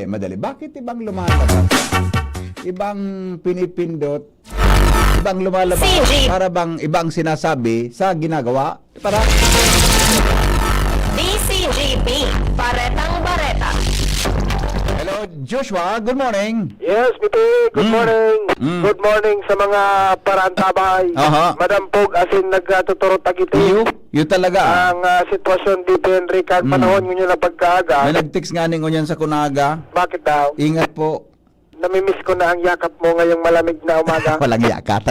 Madali. Bakit ibang lumalabas? Ibang pinipindot? Ibang lumalabas? Para bang ibang sinasabi sa ginagawa? Para DCGB. Baretang Bareta. Hello, Joshua. Good morning. Yes, Biti. Good morning. Good morning sa mga parantabay. Madampog asin nagtuturo tagiti. You talaga. Ang sitwasyon dito, Henry, kahit panahon nyo na pagkaaga. May nag-text nga ninyo yan sa Kunaga. Bakit daw? Ingat po. Namimiss ko na ang yakap mo ngayong malamig na umaga. Walang yaka.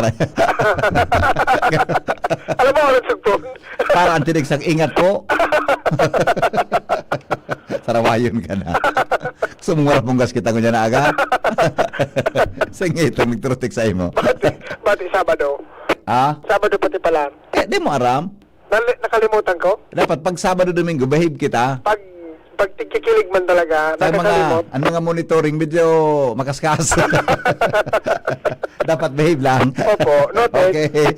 Alam mo, ulit sugtong. Para ang tinigsang ingat po. Sarawayon ka na. Sumura pong gas kita ko dyan na aga. Sige, ito magturutik sa imo. Bati Sabado. Sabado pati pala. Di mo aram. Nakalimutan ko. Dapat pag Sabado Domingo, behave kita. Pag tigkikilig man talaga, nakakalimot. Ang mga monitoring medyo makaskas. Dapat behave lang. Opo, noted. Okay.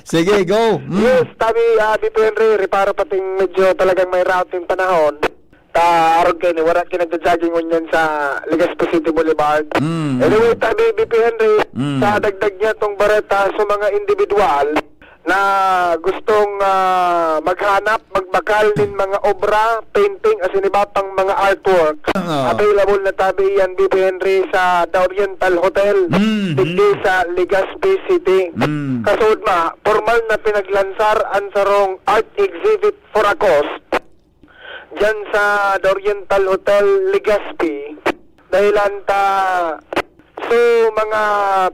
Sige, go. Yes, tabi, Dito Henry, reparo pating medyo talagang may routing panahon. Arog kayo ni, wala kinagda-jogging nyan sa Legazpi City Boulevard. Anyway, tabi, BP Henry, sa dagdag niya tong bareta sa mga individual na gustong maghanap, magbakal din mga obra, painting, asin iba pang mga artwork. Available na tabi yan, BP Henry, sa The Oriental Hotel, digdi sa Legazpi City. Kasud formal na pinaglansar ang sarong art exhibit for a cost dyan sa The Oriental Hotel, Legazpi. Dahilan so mga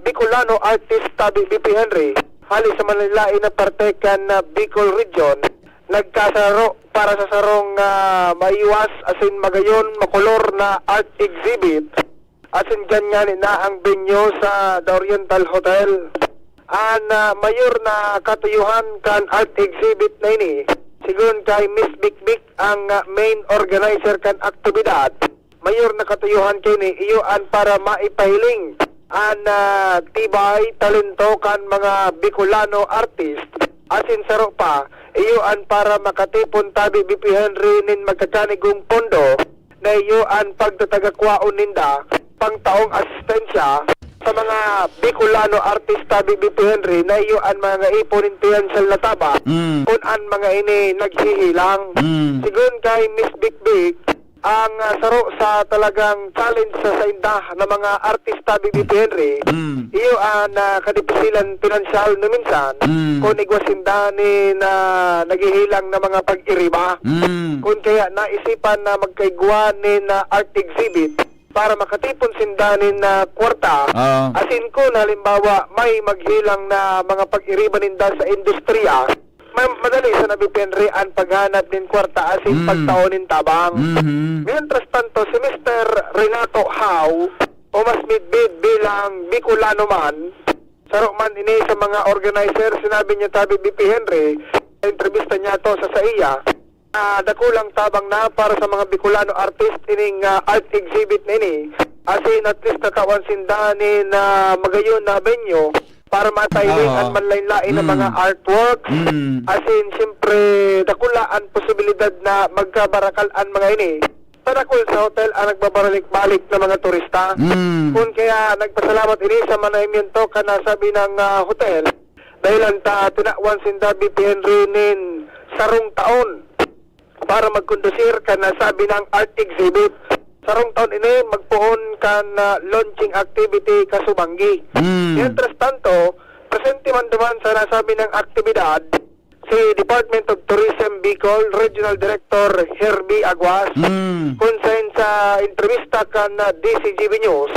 Bicolano artist tabi, BP Henry, hali sa Manila na parte kan na Bicol Region, nagkasaro para sa sarong maiwas asin magayon makolor na art exhibit asin ganyan na ang venue sa The Oriental Hotel. Mayor na katuyuhan kan art exhibit na ini. Sigun kay Miss Bikbik ang main organizer kan aktibidad. Mayor na katuyuhan kini iyoan para maipahiling an tibay talento kan mga Bicolano artist. Asin saro pa iyoan para makatipon tabi BP Henry nin magkakanigong pondo na iyoan pagtatagakwaon ninda pang taong asistensya sa mga Bicolano artista BP Henry na iyoan mga iponin financial na taba kung an mga ini naghihilang. Sigun kay Miss Bikbik ang saro sa talagang challenge sa indah na mga artista BP Henry iyoan kadipisilan financial na minsan kung igwasinda ni na naghihilang na mga pag-iriba kung kaya naisipan na magkaigwa ni na art exhibit para makatipon sindanin na kwarta. Asin ko na halimbawa may maghilang na mga pag-iriba ninda sa industriya, madali sa nabipenri ang paghanap din kwarta asin pagtaonin tabang. Mientras tanto, si Mr. Renato Howe o mas midbid bilang Bicolano man, saro man ini sa mga organizer, sinabi niya tabi BP Henry, intervista niya to sa iya, dakulang tabang na para sa mga Bicolano artist ining art exhibit na ini. Asin at least natawan sindanin na magayon na venue para matayling ang manlain-lain ng mga artworks. Asin siyempre dakulaan posibilidad na magkabarakalan mga ini. Tadakul sa hotel ang nagbabaralik-balik na mga turista. Kung kaya nagpasalamat ini sa manahimento ka na sabi ng hotel dahil ang tinakwan sinda BP Henry nin sarong taon para magkondusir ka na sabi ng art exhibit. Sarong taon ini magpuon ka na launching activity kasubanggi. Mientras tanto, presente man duman sa nasabi ng aktibidad si Department of Tourism Bicol Regional Director Herbie Aguas kung sa entrevista ka na DCGB News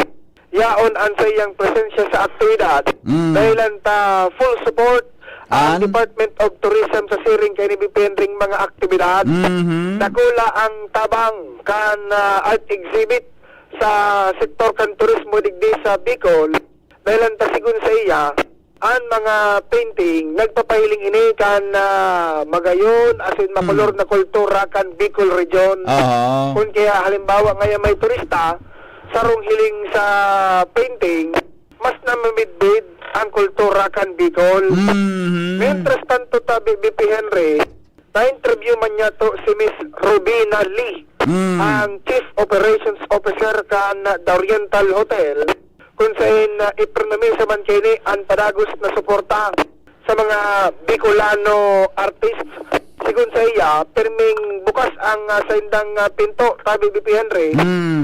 yaon ang sayang presensya sa aktibidad dahilan ta full support ang Department of Tourism sa siring kay ni Bipendring mga aktibidad. Nakula ang tabang kan art exhibit sa sektor kan turismo digdi sa Bicol dahil ang tasigun sa iya ang mga painting nagpapahiling ini kan magayon asin makulor na kultura kan Bicol region. Kung kaya halimbawa ngayon may turista sarong hiling sa painting mas namimidbid ang kultura kan Bicol. Mientras tanto tabi BP Henry, na-interview man niya to si Miss Rubina Lee, ang Chief Operations Officer kan The Oriental Hotel, kung saan iprenamisa man kayo ni ang padagos na suporta sa mga Bicolano artists. Sigun sa iya, perming bukas ang sa indang pinto tabi BP Henry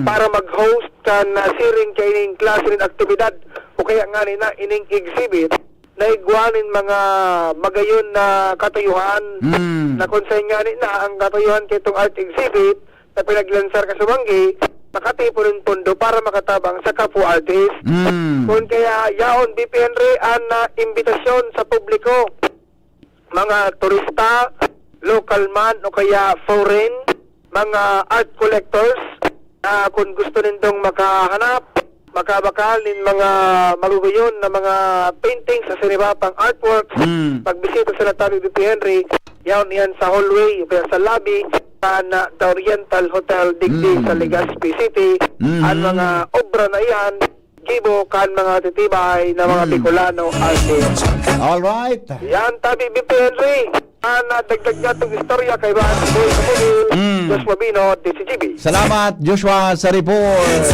para mag-host kan siring kay ining klase ng aktibidad o kaya nga na ining exhibit na igwanin mga magayon na katayuhan na kung sa nga na ang katayuhan kay itong art exhibit na pinaglansar ka sa Banggi makatipunin pondo para makatabang sa kapwa artist. Kung kaya yaon BP Henry ang imbitasyon sa publiko, mga turista, local man o kaya foreign, mga art collectors na kung gusto nindong makahanap, makabakal nin mga maguguyon na mga paintings sa sinibapang artworks, pagbisita sila tabi BP Henry, yaon yan sa hallway o kaya sa lobby na The Oriental Hotel digdi sa Legazpi City. Ang mga obra na yan gibo kan mga titibay na mga Bicolano artists. Alright. Yan tabi BP Henry. Dagdag niya itong istorya kay Boy Kapuli, Joshua Bino, DCGB. Salamat Joshua sa report.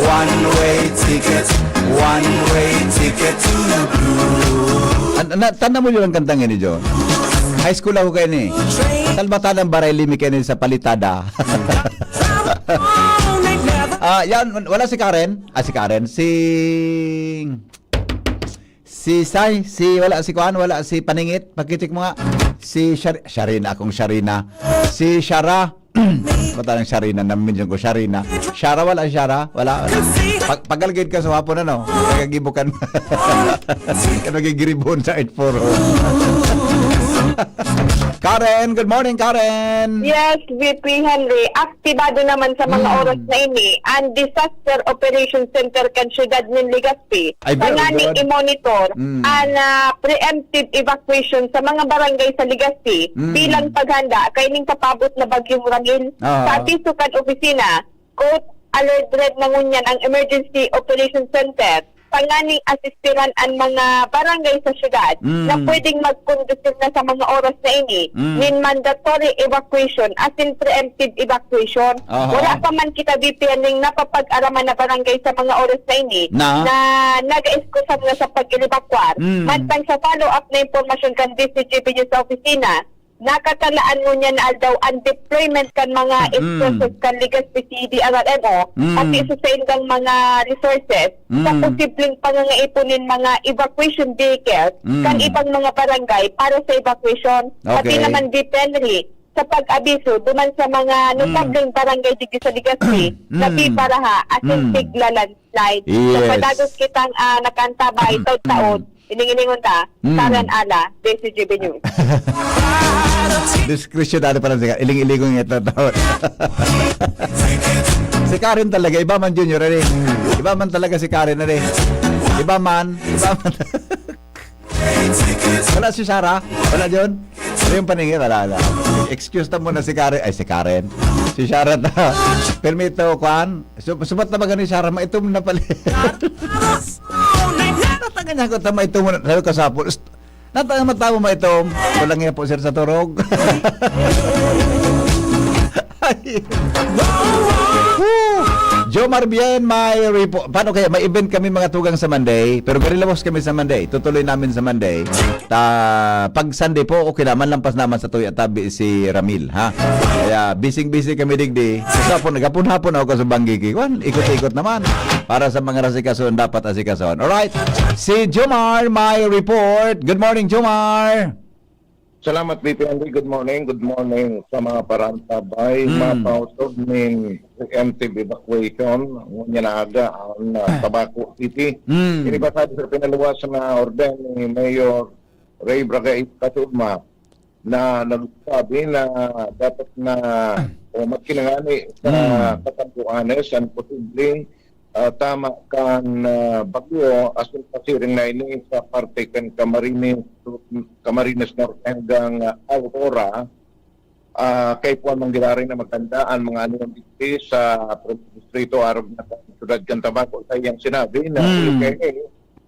One-way ticket to the blue. Tanda mo yun ang kantang ni John? High school ako kayo ni. Talbatan ng Barayli mi kayo sa Palitada. Yan, wala si Karen. Si Karen. Si Sai, wala si Kuan, wala si Paningit. Pakitik mo nga. Si Sharina, akong Sharina. Si Shara. Mata ng Sharina, namin ko Sharina. Shara, wala Shara? Wala. Pagalgid ka sa hapon na, no? Nagagibukan. Nagigiribon sa 8-4. Karen, good morning, Karen. Yes, VP Henry, aktibado naman sa mga oras na ini ang Disaster Operation Center kan Syudad ng Legazpi. Ay, very Panganing good. i-monitor ang preemptive evacuation sa mga barangay sa Legazpi bilang paghanda kay ning kapabot na bagyong Ramil. Sa Tisukan Opisina, quote, alert red na ngunyan ang Emergency Operation Center. Panganing asistiran ang mga barangay sa syudad na pwedeng mag-conducive na sa mga oras na ini nin mandatory evacuation as in preemptive evacuation. Wala pa man kita VP ning napapag-araman na barangay sa mga oras na ini na nag-eskusan na sa pag-evacuar. Mantang sa follow-up na impormasyon kan DCGPU sa opisina, nakatalaan mo niya na daw ang deployment kan mga expressors kan Legazpi CDRRMO at isa sa indang mga resources sa posibleng pangangaipunin mga evacuation vehicles kan ibang mga barangay para sa evacuation. Pati naman Henry, sa pag-abiso duman sa mga notableng barangay dito sa Legazpi na piparaha at yung tigla landslide. So padagos kitang nakantabay taon-taon. Ining-iningon ta, Karen Ala, DCGB News. Diskresyonado pa lang siya. Iling-iligong ito taon. Si Karen talaga, iba man junior rin. Iba man talaga si Karen rin. Iba man. Wala si Sarah? Wala John? Ano yung paningin? Wala. Excuse na muna si Karen. Ay, si Karen. Si Sarah na. Permito, Kwan. Sumat na ba ganun si Sarah? Maitom na pala. Natangan niya ko ta maitom na. Sabi ko sa po. Natangan matawa maitom. Walang nga po sir sa turog. Ay. Jomar Bien, may report. Paano kaya? May event kami mga tugang sa Monday. Pero garilawos kami sa Monday. Tutuloy namin sa Monday. Pag Sunday po, okay naman. Lampas naman sa tuya tabi si Ramil. Ha? Kaya busy kami digdi. Kasi nagapon-hapon ako sa Banggigi. Ikot-ikot naman. Para sa mga rasikason, dapat asikason. Alright. Si Jomar, may report. Good morning, Jomar. Salamat, VP Henry. Good morning sa mga parantabay. Mapausog ng preemptive evacuation. Ngunya na aga ang Tabaco City. Inibasado sa pinaluwas na orden ni Mayor Ray Bragay Katugma na nagsabi na dapat na magkinangani sa katampuanes ang posibleng tama kan bagyo asin pasiring na ini sa parte kan Camarines North hanggang Aurora kay puan manggilari na magandaan mga anong dito sa distrito Arab na Syudad kan Tabaco sa iyang sinabi na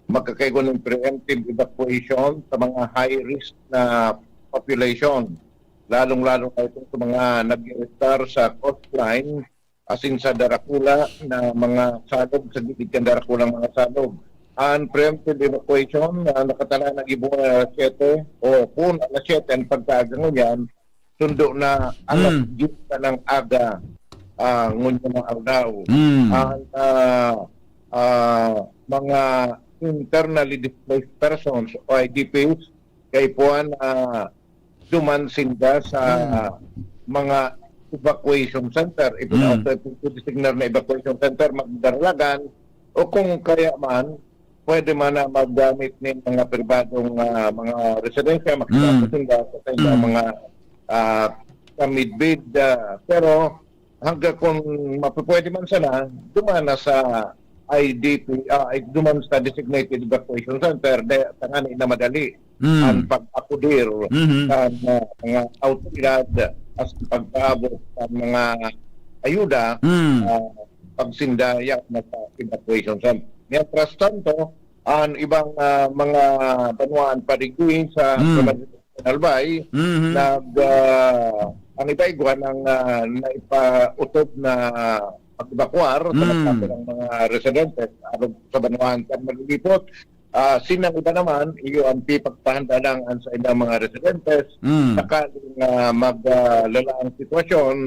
magkakaigo ng preemptive evacuation sa mga high risk na population lalong-lalo na itong sa mga nag-restar sa coastline asin sa Daracula na mga salog sa gilid ng Daracula mga salog. Ang preemptive evacuation na nakatala ng ibong alas 7 o kung alas 7 ang pagkaaga ngunyan, sundo na alas 10 ng aga ngunyan ng araw. Ang mga internally displaced persons o IDPs kay puan dumansinda sa mga evacuation center. Ipinauto-designar na evacuation center magdarlagan o kung kaya man, pwede man na maggamit ng mga pribadong mga residensya, makikita sa mga kamidbid. Pero hanggang kung mapapwede man sana, dumana sa IDP, duman sa designated evacuation center, tanganin na madali ang pag-akudir sa mga autoridad as pagpaabot sa mga ayuda pagsindaya na sa evacuation center. Mientras tanto, ang ibang mga banwaan padigui sa Albay, ang iba-igwa ng naipautob na pag-evacuar sa ng mga residentes sa banwaan sa malilipot. Sinang iba naman, iyo ang pagpahanda lang sa ilang mga residentes sakaling maglala ang sitwasyon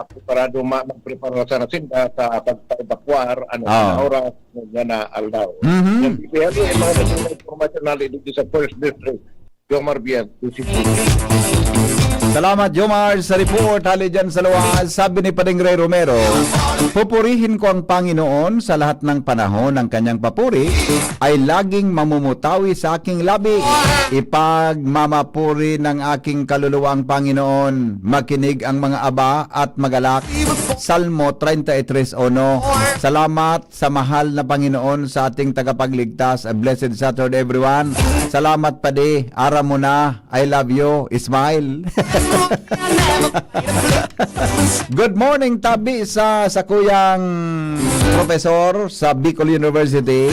preparado magprepara sa nasinda sa pagpa-evacuar na oras na aldaw. Yung BPL, ito na informasyon na dito sa First District, Jomar Bien, Salamat, Jomar, sa report. Hali dyan sa luwas. Sabi ni Pading Ray Romero, pupurihin ko ang Panginoon sa lahat ng panahon. Ng kanyang papuri ay laging mamumutawi sa aking labi. Ipagmamapuri ng aking kaluluwa ang Panginoon. Makinig ang mga aba at magalak. Salmo 33:1. Salamat sa mahal na Panginoon sa ating tagapagligtas. A blessed Saturday, everyone. Salamat, Padi. Ara mo na. I love you. Smile. Good morning, Tabi, sa kuyang professor sa Bicol University,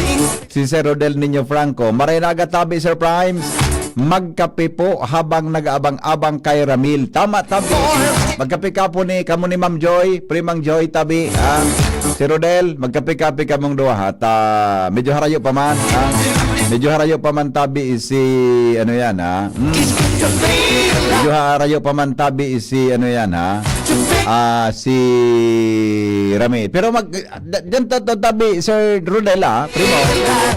si Sir Rodel Niño Franco. Marinaga, Tabi, Sir Primes. Magkape po habang nag-abang-abang kay Ramil. Tama, Tabi. Magkape ka po kamo ni Ma'am Joy, Primang Joy, Tabi. Si Rodel, magkape-kape ka mong duha. At medyo harayo pa man. Medyo harayo pa man, Tabi, si ano yan, medyo harayo pa man, Tabi, si ano yan, si Ramil. Pero dyan Tabi, Sir Rodel, primo,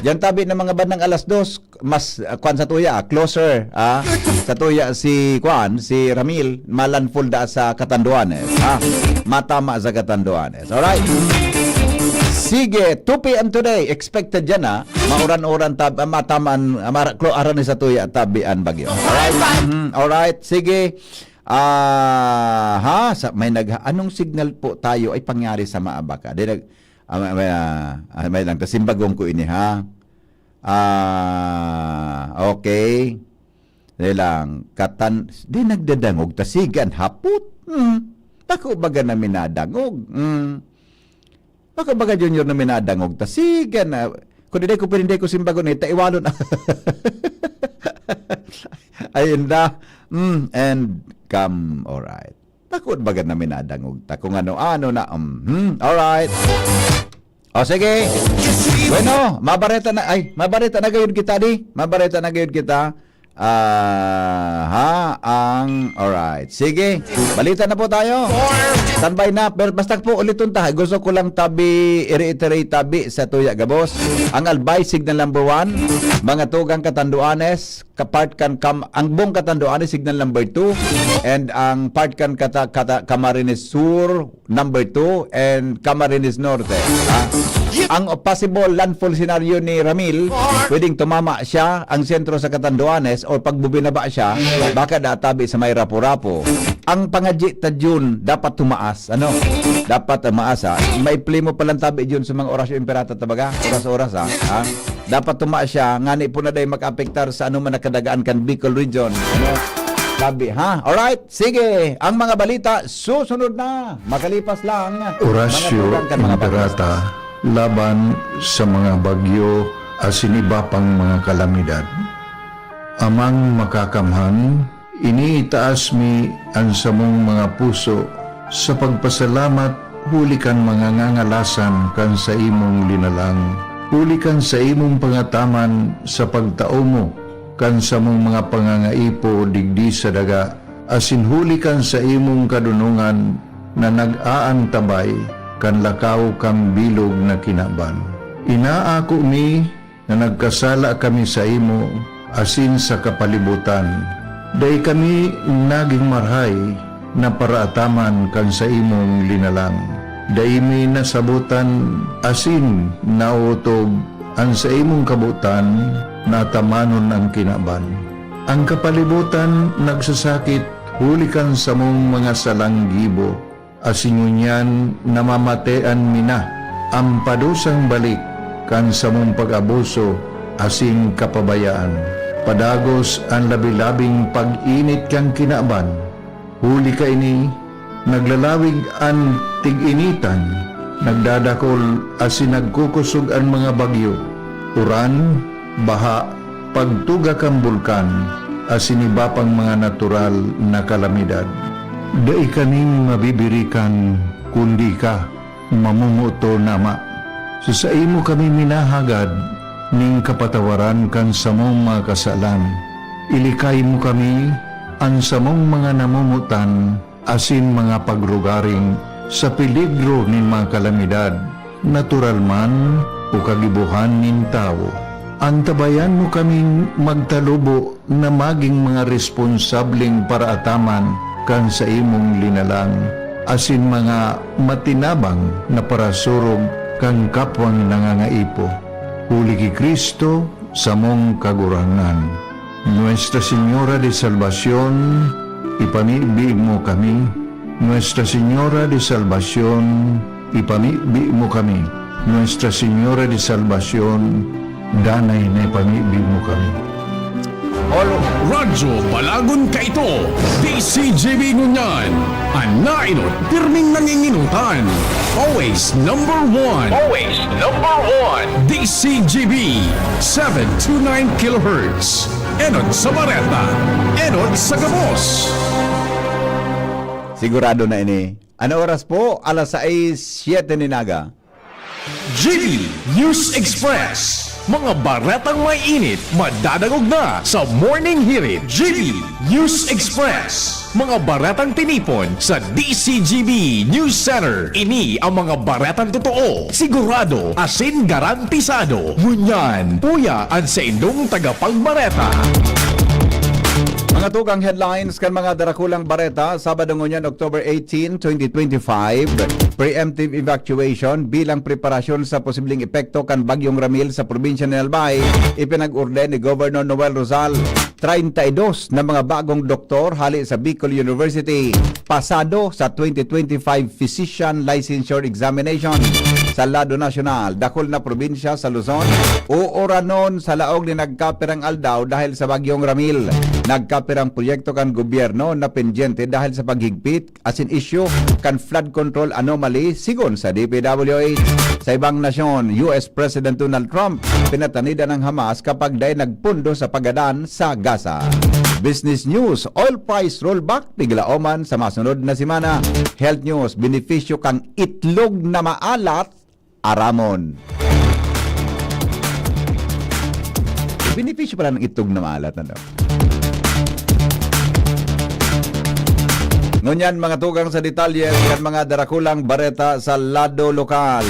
dyan, Tabi, ng mga bandang 2:00, mas kwan sa tuya, closer, sa tuya si Ramil, malanful da sa Catanduanes, matama sa Catanduanes. Alright. Sige, 2 p.m. today, expected dyan, mauran-uran, matamaan, aran ni sa tuya, Tabian Bagyo. Alright. Alright, sige. May anong signal po tayo ay pangyari sa Maabaka? May lang, tasimbagong ko ini, okay. Di lang, di nagdadangog, tasigan, hapot. Ako baga na minadangog. Ako baga junior na minadangog, tasigan. Kung hindi ko simbagon, taiwalo na. Ayun na. And come, alright. Takot baga na minadangog, kung ano-ano na. Alright. O sige. Bueno, mabareta na gayon kita di. Mabareta na gayon kita. Alright. Sige. Balita na po tayo. Standby na. Pero basta po ulitin tayo. Gusto ko lang, Tabi, i-reiterate, Tabi, sa tuya gabos. Ang Albay, signal number 1. Mga tugang Catanduanes, ang buong Catanduanes, signal number 2. And ang part kan Camarines Sur, number 2. And Camarines Norte. Ang possible landfall scenario ni Ramil, pwedeng tumama siya ang sentro sa Catanduanes o pag bubinaba siya, baka Tabi, sa may Rapo-Rapo. Ang pangadji June dapat tumaas. Dapat tumaas, May play mo palang, Tabi, June sa mga orasyo imperata tabaga. Oras-oras, Dapat tumaas siya. Ngani po na day mag-apektar sa man nakadagaan kan Bicol region. Tabi, Alright, sige. Ang mga balita, susunod na. Makalipas lang. Orasyo imperata laban sa mga bagyo asin iba pang mga kalamidad. Amang makakamhan, iniitaas mi ang samong mga puso sa pagpasalamat, hulikan mga ngangalasan kan sa imong linalang. Hulikan sa imong pangataman sa pagtao mo, kan sa mong mga pangangaipo digdi sa daga, asin hulikan sa imong kadunungan na nag-aantabay, kan lakaw kang bilog na kinaban. Inaako mi na nagkasala kami sa imo, asin sa kapalibutan. Day kami naging marhay na paraataman kan sa imong linalang. Day mi nasabutan, asin nautog ang sa imong kabutan, natamanon ang kinaban. Ang kapalibutan nagsasakit, hulikan sa mong mga salanggibo, asingunyan namamatean mina, ang padusang balik, kan sa mong pag-abuso, asing kapabayaan. Padagos ang labi-labing pag-init kang kinaban, huli ka ini, naglalawig ang tig-initan, nagdadakol asin nagkukusog ang mga bagyo, uran, baha, pagtuga kang bulkan, asin iba pang mga natural na kalamidad. Dai kaning mabibirikan, kundi ka, mamumuto nama. Sa imo kami minahagad, ning kapatawaran kan sa mong mga kasalan. Ilikay mo kami, ang sa mong mga namumutan, asin mga pagrugaring, sa peligro nin mga kalamidad, natural man o kagibuhan nin tao. Antabayan mo kaming magtalubo na maging mga responsableng paraataman kang sa imong linalang, asin mga matinabang na parasurog kang kapwang nangangaipo. Uli ki Kristo sa mong kagurangan. Nuestra Señora de Salvación, ipamibi mo kami. Nuestra Señora de Salvación, ipamibi mo kami. Nuestra Señora de Salvación, danay na ipamibi mo kami. Radyo Balagon ka ito, DCGB Ngunyan, anainot, pirming nanginginutan. Always number one. Always number one. DCGB, 729 kHz. Enot sa Bareta, enot sa Gabos. Sigurado na ini. Ano oras po? Alas 6:07 ninaga. GB News Express. Mga baretang may init, madadagog na sa Morning Hirit. GB News Express. Mga baretang tinipon sa DCGB News Center. Ini ang mga baretang totoo, sigurado, asin garantisado. Ngunyan, puya ang sa indong tagapagbareta. Mga tugang headlines kan mga darakulang bareta, Sabado ngunyan, October 18, 2025. Preemptive evacuation bilang preparasyon sa posibleng epekto kan Bagyong Ramil sa probinsya ng Albay. Ipinag-orden ni Governor Noel Rosal 32 na mga bagong doktor hali sa Bicol University. Pasado sa 2025 Physician Licensure Examination sa Lado Nacional. Dakol na probinsya sa Luzon. Uuranon sa laog ni nagkapirang aldaw dahil sa Bagyong Ramil. Nagkapirang proyekto kan gobyerno na pendyente dahil sa paghigpit asin issue kan flood control anomaly sigon sa DPWH. Sa ibang nasyon, US President Donald Trump pinatanida ng Hamas kapag day nagpundo sa pagadan sa Gaza. Business news, oil price rollback tiglaoman sa masunod na semana. Health news, benepisyo kang itlog na maalat aramon. Benepisyo pala ng itlog na maalat, ano? Ngunyan mga tugang sa detalye at mga darakulang bareta sa lado lokal.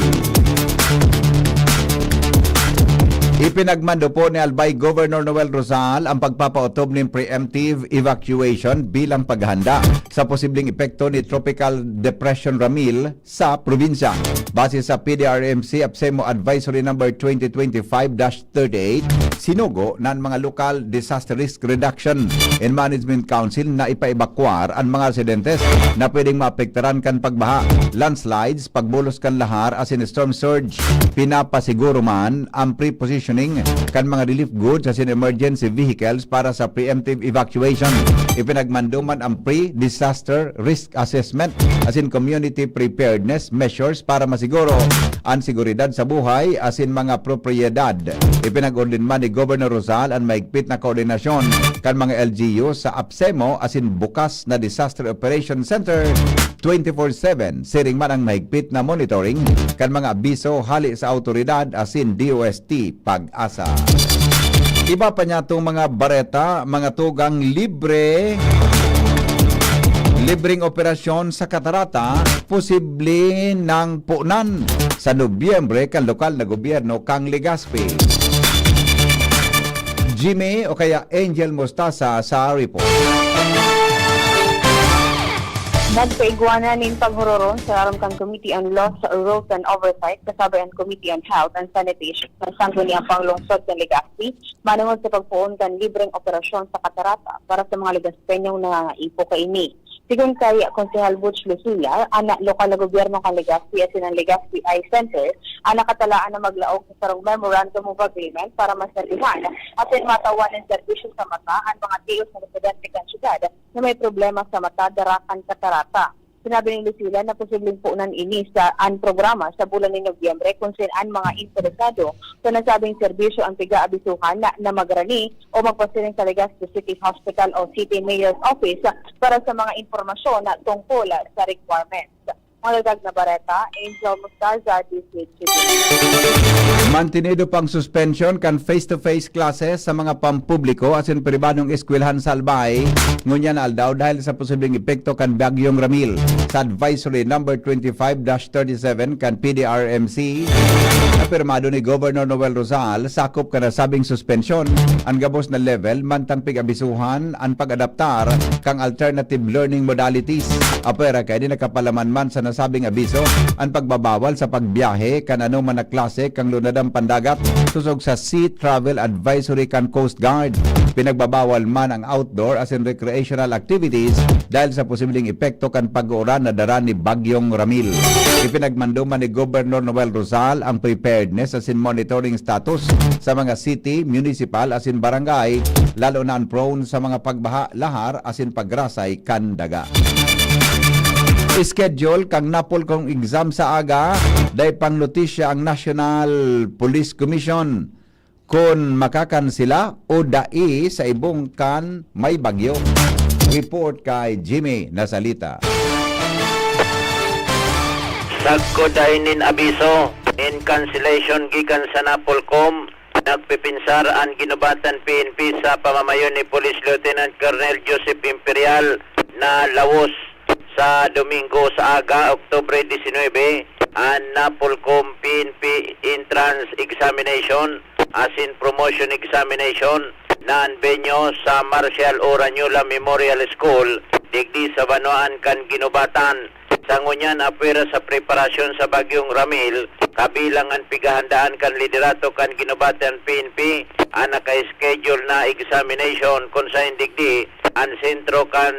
Ipinagmando po ni Albay Governor Noel Rosal ang pagpapautob ng preemptive evacuation bilang paghahanda sa posibleng epekto ni Tropical Depression Ramil sa probinsya. Base sa PDRMC APSEMO Advisory Number 2025-38, sinugo ng mga Local Disaster Risk Reduction and Management Council na ipaibakwar ang mga residentes na pwedeng maapektaran kan pagbaha, landslides, pagbulos kan lahar asin storm surge. Pinapasiguro man ang pre-positioning kan mga relief goods asin emergency vehicles para sa preemptive evacuation. Ipinagmando man ang pre-disaster risk assessment asin community preparedness measures para masiguro ang seguridad sa buhay asin mga propiedad. Ipinag-ordin man ni Governor Rosal ang maigpit na koordinasyon kan mga LGU sa APSEMO asin bukas na Disaster Operation Center 24/7. Siring man ang maigpit na monitoring kan mga abiso hali sa autoridad asin DOST Pag-asa. Iba pa niya itong mga bareta, mga tugang libreng operasyon sa Catarata, posible ng punan sa Nobyembre kan lokal na gobyerno kang Legazpi. Jimmy o kaya Angel Mostasa sa report. Nagpaigwana ning paghuroron sa Aramkan Committee on Laws, Rules and Oversight kasabay ang Committee on Health and Sanitation ng Sangguniang Panglungsod ng Legazpi manungod sa pagpuon kan libreng operasyon sa Catarata para sa mga Legazpeñong nangangaipo kaini. Sigun kay Konsehal Butch Lucilla, anak lokal na gobyerno kan Legazpi at ng Legazpi Eye Center, anak katalaan na maglaog sa sarong Memorandum of Agreement para masalihan at matawan ng serbisyo sa mata ang mga tiyos ng residente kan syudad na may problema sa mata darakan Catarata. Sinabi ni Lucilla na posibleng puunan ini sa programa sa bulan ng Nobyembre kung saan mga interesado sa nasabing serbisyo ang tiga-abisuhan na magrani o magpasiling sa Legazpi City Hospital o City Mayor's Office para sa mga impormasyon na tungkol sa requirements. Maladag na bareta, Angel Mustaza, DCGB. Mantinido pang suspension kan face-to-face classes sa mga pampubliko asin pribadong eskwelahan sa Albay. Ngunyan aldaw dahil sa posibleng epekto kan Bagyong Ramil. Sa advisory number 25-37 kan PDRMC, apirmado ni Governor Noel Rosal, sakop ka na sabing suspension ang gabos na level mantang pig-abisuhan ang pag-adaptar kang alternative learning modalities. Apera kay di nakapalaman man sa nasabing abiso ang pagbabawal sa pagbiyahe kan ano man na klase kang lunadang pandagat susog sa Sea Travel Advisory kan Coast Guard. Pinagbabawal man ang outdoor as in recreational activities dahil sa posibleng epekto kan pag-uuran na dara ni Bagyong Ramil. Ipinagmando man ni Governor Noel Rosal ang preparedness as in monitoring status sa mga city, municipal as in barangay, lalo na ang prone sa mga pagbaha, lahar as in pagrasay kan daga. Schedule kang napol kong exam sa aga, day pang notisya ang National Police Commission kung makakan sila o dai sa ibong kan may bagyo. Report kay Jimmy Nasalita. Sagko dainin abiso in cancellation gikan sa Napolcom. Nagpipinsar ang ginubatan PNP sa pamamayon ni Police Lieutenant Colonel Joseph Imperial na lawos sa Domingo sa aga, Oktubre 19, ang Napolcom PNP entrance examination as in promotion examination na venue sa Marcial Oranyula Memorial School digdi sa Banoan kan ginubatan. Sa ngunyan apera sa preparasyon sa Bagyong Ramil, kabilang ang pigahandaan kan liderato kan ginubatan PNP ang naka-schedule na examination kung sa indigdi ang sentro kan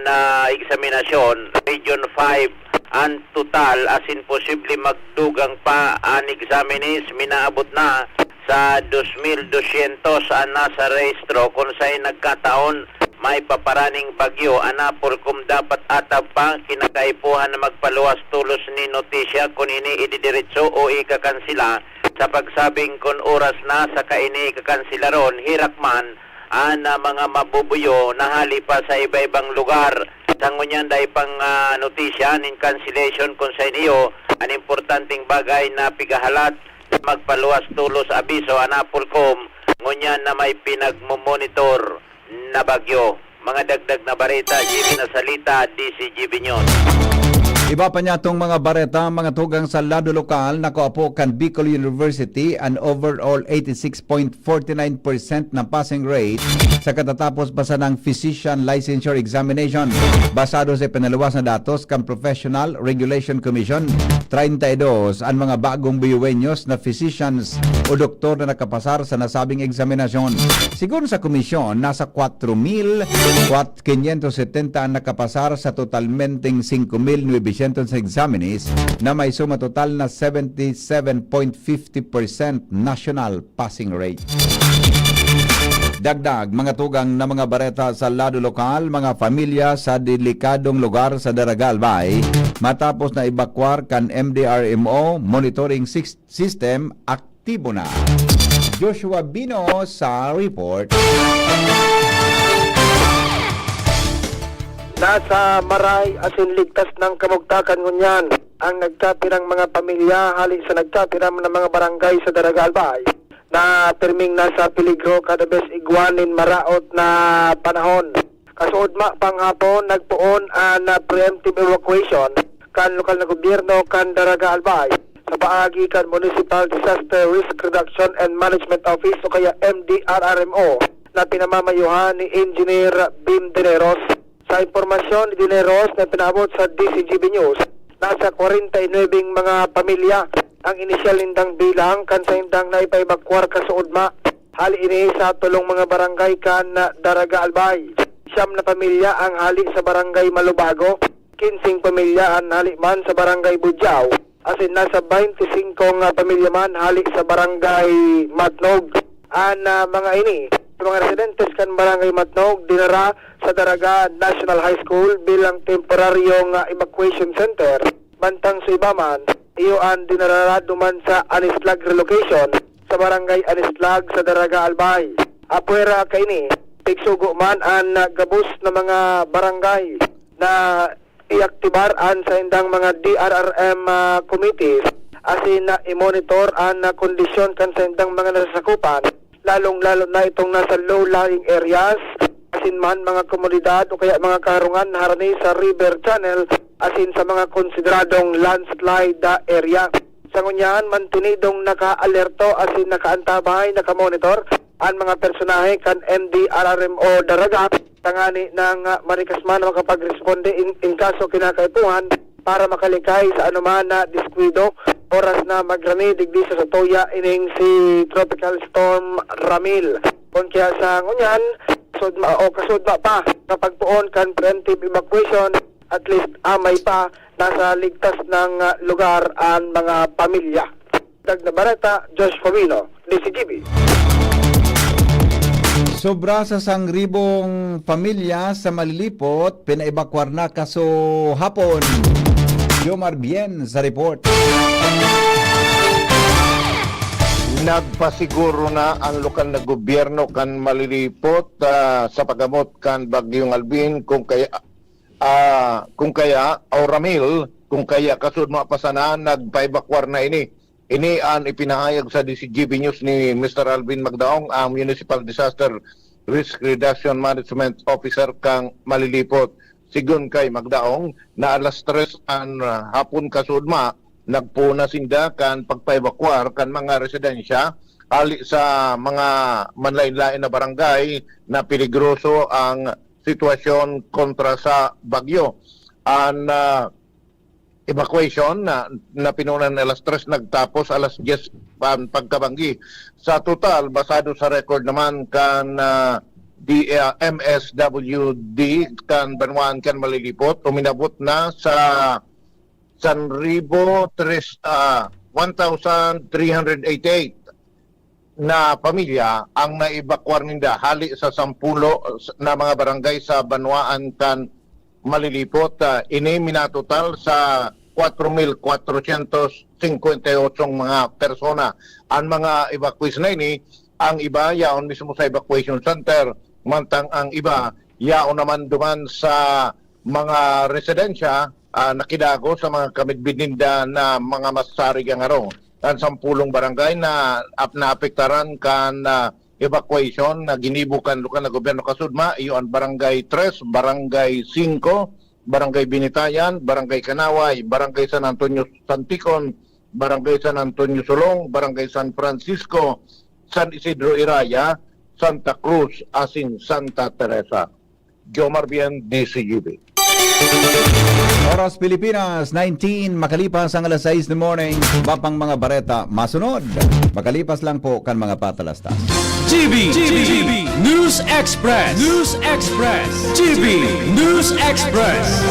examinasyon Region 5 ang total as in posible magdugang pa ang examinees minaabot na sa 2,200 ang nasa rehistro kung sa'y nagkataon may paparaning bagyo. Anapolcom dapat atab pa kinakaipuhan na magpaluwas tulos ni notisya kung ini ididiretso o ikakansila sa pagsabing kung oras na sa kaini ikakansila ron hirakman ang mga mabubuyo na hali pa sa iba-ibang lugar. Sangunyan dahil pang notisya in cancellation kung sa inyo ang importanteng bagay na pigahalat magpaluwas tulos abiso Anapolcom ngunyan na may pinagmumonitor na bagyo. Mga dagdag na bareta, Jimmy Nasalita, DCGB News. Iba pa niya itong mga bareta, mga tugang sa lado lokal, nakuapo kan Bicol University an overall 86.49% na passing rate sa katatapos basa ng Physician Licensure Examination. Basado sa pinaluwas na datos kan Professional Regulation Commission, 32 ang mga bagong biyuenyos na physicians o doktor na nakapasar sa nasabing eksaminasyon. Sigun sa komisyon, nasa 4,570 ang nakapasar sa totalmenteng 5,900 sa examinees na may suma total na 77.50% national passing rate. Dagdag, mga tugang na mga bareta sa lado lokal, mga pamilya sa delikadong lugar sa Daraga Albay, matapos na ebakwar kan MDRMO monitoring system aktibo na. Joshua Bino sa report. Nasa Maray asin ligtas ng kamugtakan ngunyan ang nagkapirang mga pamilya halin sa nagkapiram ng mga barangay sa Daraga Albay na pirming nasa peligro kada bes igwanin maraot na panahon. Kasuod panghapon nagpuon ang preemptive evacuation kan lokal na gobyerno kan Daraga Albay sa paagi kan Municipal Disaster Risk Reduction and Management Office o kaya MDRRMO na pinamamayuhan ni Engineer Bim Dineros. Sa impormasyon ni Dineros na pinabot sa DCGB News, nasa 49 mga pamilya ang inisyal nindang bilang kan sa indang na ipaibakwar kasuudma. Hali ini sa tulong mga barangay kan Daraga Albay. 9 na pamilya ang hali sa barangay Malubago, 15 pamilya ang hali man sa barangay Budyao, asin nasa 25 pamilya man hali sa barangay Matnog. Ang mga ini, mga residentes kan barangay Matnog dinara sa Daraga National High School bilang temporaryong evacuation center. Bantang sa ibaman, iyo ang dinarara duman sa Anislag relocation sa barangay Anislag sa Daraga Albay. Apuera kaini, tigsugo man ang gabos na mga barangay na iaktibar an sa indang mga DRRM committees asin na i-monitor ang kondisyon kan sa indang mga nasasakupan, lalong-lalo na itong nasa low-lying areas, asin man mga komunidad o kaya mga karungan na harani sa river channel, asin sa mga konsideradong landslide area. Sa ngunyan, mantinidong naka-alerto asin naka-antabay, naka-monitor ang mga personahe kan NDRRMO Daraga, tangani ng marikasman makapag-responde in kaso kinakaipuhan para makalikay sa anuman na diskwido oras na magrani digdi sa Sotoya ining si Tropical Storm Ramil. Kung kaya sa ngunyan, kasudma pa kapag puon kan preemptive evacuation, at least amay pa nasa ligtas ng lugar ang mga pamilya. Dag na Barata, Josh Fomino, DCGB. Sobra sa 1,000 pamilya sa Malilipot, pinaibakwar na kaso hapon. Yomar Bien sa report. Nagpasiguro na ang lokal na gobyerno kan Malilipot sa paggamot kan Bagyong Alvin kung kaya o Ramil kung kaya kasud mapasana nagpaibakwar na ini. Ini ang ipinahayag sa DCGB News ni Mr. Alvin Magdaong, ang Municipal Disaster Risk Reduction Management Officer kang Malilipot. Sigun kay Magdaong na alas 3 ang hapon kasudma nagpuna sinda kan pagpaibakwar kan mga residensya ali sa mga manlain-lain na barangay na peligroso ang sitwasyon kontra sa bagyo. Ang evacuation na pinunan alas 3 nagtapos alas 10 pagkabanggi. Sa total, basado sa record naman kan MSWD kan Banwan kan Malilipot, uminabot na sa 1,388 na pamilya ang naibakwar ninda hali sa 10 na mga barangay sa Banwaan kan Malilipot. Ini minatotal sa 4,458 mga persona. Ang mga evacuees na ini, ang iba yaon mismo sa evacuation center, mantang ang iba yaon naman duman sa mga residensya nakidago sa mga kamidbininda na mga masasarig ang araw. Ang 10 barangay na naapektaran kan evacuation na ginibukan lokal na gobyerno kasudma, iyon barangay 3, barangay 5, barangay Binitayan, barangay Kanaway, barangay San Antonio Santicon, barangay San Antonio Solong, barangay San Francisco, San Isidro Iraya, Santa Cruz, asin Santa Teresa. Jomar Bien, DCGB. Oras Pilipinas, 19, makalipas ang alas 6 ng morning, mapang mga bareta, masunod. Makalipas lang po kan mga patalastas. GB News Express. News Express. GB News Express.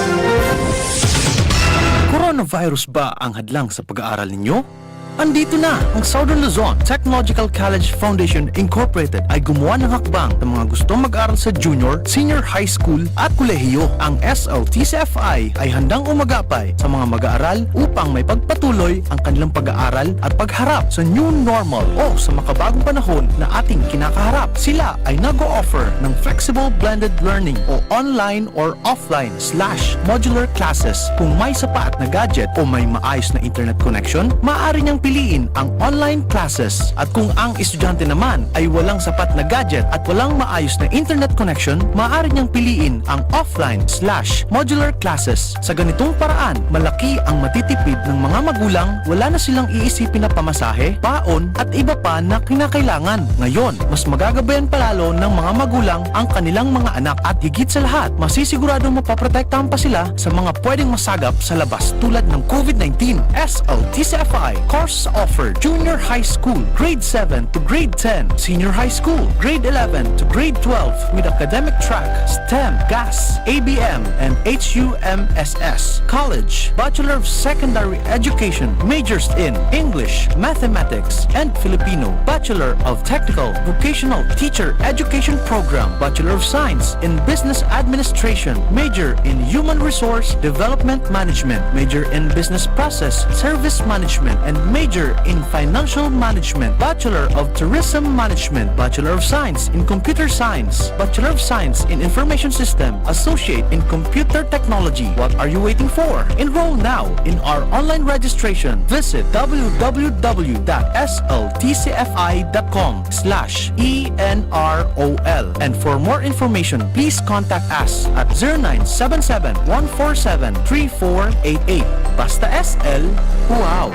Coronavirus ba ang hadlang sa pag-aaral ninyo? Andito na ang Southern Luzon Technological College Foundation Incorporated ay gumawa ng hakbang ng mga gustong mag-aral sa junior, senior high school at kolehiyo. Ang SLTCFI ay handang umagapay sa mga mag-aaral upang may pagpatuloy ang kanilang pag-aaral at pagharap sa new normal o sa makabagong panahon na ating kinakaharap. Sila ay nag-o-offer ng flexible blended learning o online or offline/modular classes. Kung may sapat na gadget o may maayos na internet connection, maaari niyang piliin ang online classes. At kung ang estudyante naman ay walang sapat na gadget at walang maayos na internet connection, maaari niyang piliin ang offline/modular classes. Sa ganitong paraan, malaki ang matitipid ng mga magulang, wala na silang iisipin na pamasahe, paon at iba pa na kinakailangan. Ngayon, mas magagabayan palalo ng mga magulang ang kanilang mga anak at higit sa lahat, masisiguradong mapaprotektahan pa sila sa mga pwedeng masagap sa labas tulad ng COVID-19. SLTCFI course offered junior high school, grade 7 to grade 10, senior high school, grade 11 to grade 12 with academic track, STEM, GAS, ABM, and HUMSS. College, Bachelor of Secondary Education, majors in English, Mathematics, and Filipino. Bachelor of Technical Vocational Teacher Education Program, Bachelor of Science in Business Administration, major in Human Resource Development Management, major in Business Process Service Management, and major Major in Financial Management, Bachelor of Tourism Management, Bachelor of Science in Computer Science, Bachelor of Science in Information System, Associate in Computer Technology. What are you waiting for? Enroll now in our online registration. Visit www.sltcfi.com/ENROL. And for more information, please contact us at 0977-147-3488. Basta SL, wow!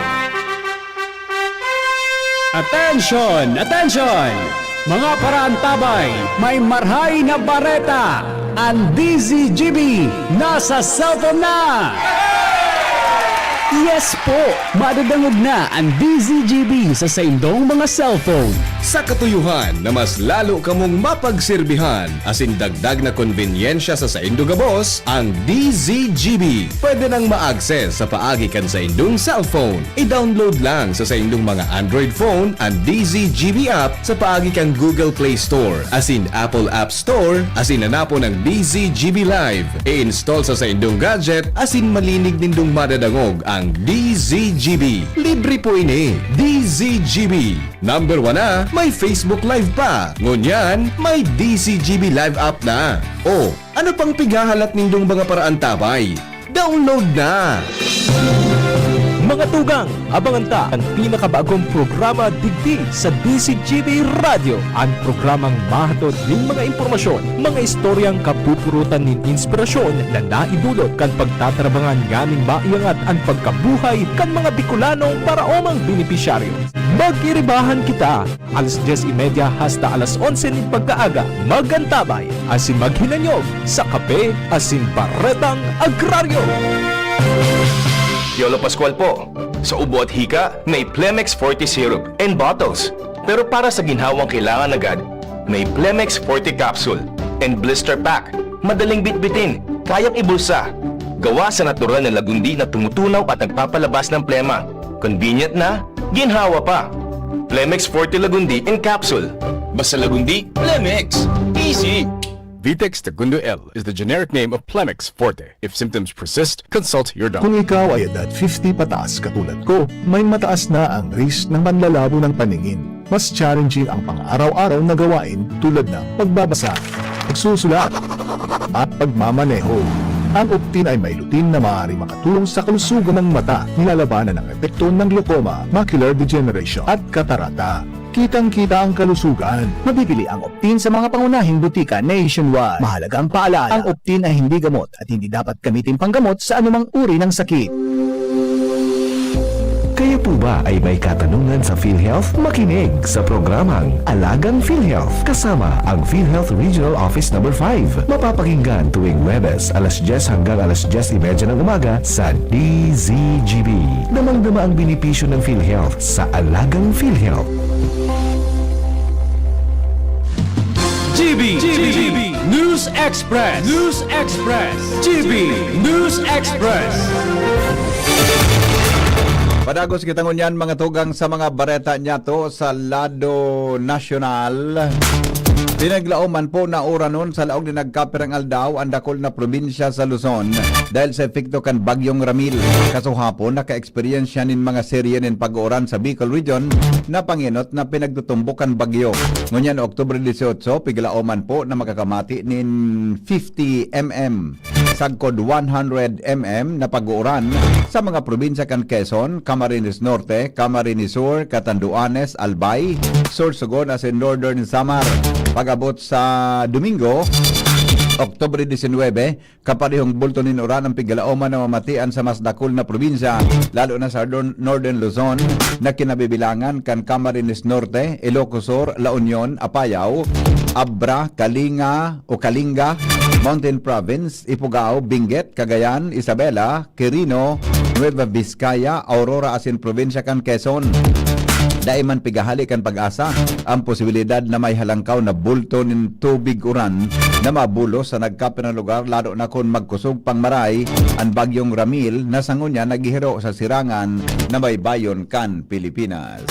Attention! Attention! Mga parantabay, may marhay na bareta! Ang DZGB nasa cellphone na! Yes po! Madadangog na ang DZGB sa saindong mga cellphone. Sa katuyuhan na mas lalo kamong mapagserbihan, asin dagdag na konbenyensya sa saindong gabos, ang DZGB. Pwede nang ma-access sa paagi kan sa indong cellphone. I-download lang sa saindong mga Android phone ang DZGB app sa paagi kan Google Play Store, asin Apple App Store, asin nanapo ng DZGB Live. I-install sa saindong gadget, asin malinig nindong madadangog ang DZGB. Libre po ini. DZGB. Number 1 na, may Facebook Live pa. Ngunyan, may DZGB Live app na. O, ano pang pigahalat nindong mga paraan tabay? Download na! Mga tugang, abangan ta ang pinakabagong programa digdi sa DZGB Radio. Ang programang mahatod ng mga impormasyon, mga istoryang kapupurutan ng inspirasyon na naidulot kan pagtatrabangan ngaming maiangat ang pagkabuhay kan mga Bicolanong para omang benepisyaryo. Magkiribahan kita, alas 10:30 hasta alas 11 ng pagkaaga. Magantabay, asin maghinanyog sa kape, asin baretang agraryo. Yolo Pascual po. Sa ubo at hika, may Plemex Forte Syrup and bottles. Pero para sa ginhawang kailangan agad, may Plemex Forte Capsule and Blister Pack. Madaling bitbitin, kayang ibulsa. Gawa sa natural na lagundi na tumutunaw at nagpapalabas ng plema. Convenient na, ginhawa pa. Plemex Forte Lagundi in Capsule. Basta lagundi, Plemex. Easy! Vitex Segundo L is the generic name of Plemex Forte. If symptoms persist, consult your doctor. Kung ikaw ay edad 50 pataas katulad ko, may mataas na ang risk ng panlalabo ng paningin. Mas challenging ang pang-araw-araw na gawain tulad ng pagbabasa, pagsusulat, at pagmamaneho. Ang Optin ay may lutin na maaari makatulong sa kalusugan ng mata, nilalabanan ang epekto ng glaucoma, macular degeneration at katarata. Kitang-kita ang kalusugan. Mabibili ang Optin sa mga pangunahing butika nationwide. Mahalagang paalala, ang Optin ay hindi gamot at hindi dapat gamitin panggamot sa anumang uri ng sakit. Kayo po ba ay may katanungan sa PhilHealth? Makinig sa programang Alagang PhilHealth kasama ang PhilHealth Regional Office No. 5. Mapapakinggan tuwing Huwebes alas 10 hanggang alas 10:30 ng umaga sa DZGB. Damang-dama ang benepisyo ng PhilHealth sa Alagang PhilHealth. GB News Express. GB News Express. Padagos kita ngunyan mga tugang sa mga bareta niya to sa lado nasyonal. Pinaglaoman po na ura nun sa laog ni nagkapirang aldaw ang dakol na probinsya sa Luzon dahil sa epekto kan Bagyong Ramil. Kasuhapon naka-experience nin mga serye nin pag-uuran sa Bicol Region na panginot na pinagtutumbukan bagyo. Ngunyan Oktubre 18, piglaoman po na makakamati nin 50 mm. Sagkod 100 mm na pag-uuran sa mga probinsya kan Quezon, Camarines Norte, Camarines Sur, Catanduanes, Albay, Sorsogon as in Northern Samar. Pag-abot sa Domingo, Oktubre 19, kaparehong bulto nin uran ang piglaoman na mamatian sa mas dakol na probinsya, lalo na sa Northern Luzon na kinabibilangan kan Camarines Norte, Ilocos Sur, La Union, Apayao, Abra, Kalinga, Mountain Province, Ifugao, Benguet, Cagayan, Isabela, Quirino, Nueva Vizcaya, Aurora asin probinsya kan Quezon. Daiman pigahali kan pag-asa ang posibilidad na may halangkaw na bulto ng tubig uran na mabulos sa nagkapin na lugar lalo na kung magkusog pang maray ang Bagyong Ramil na sangunya naghihiro sa sirangan na may bayon kan Pilipinas.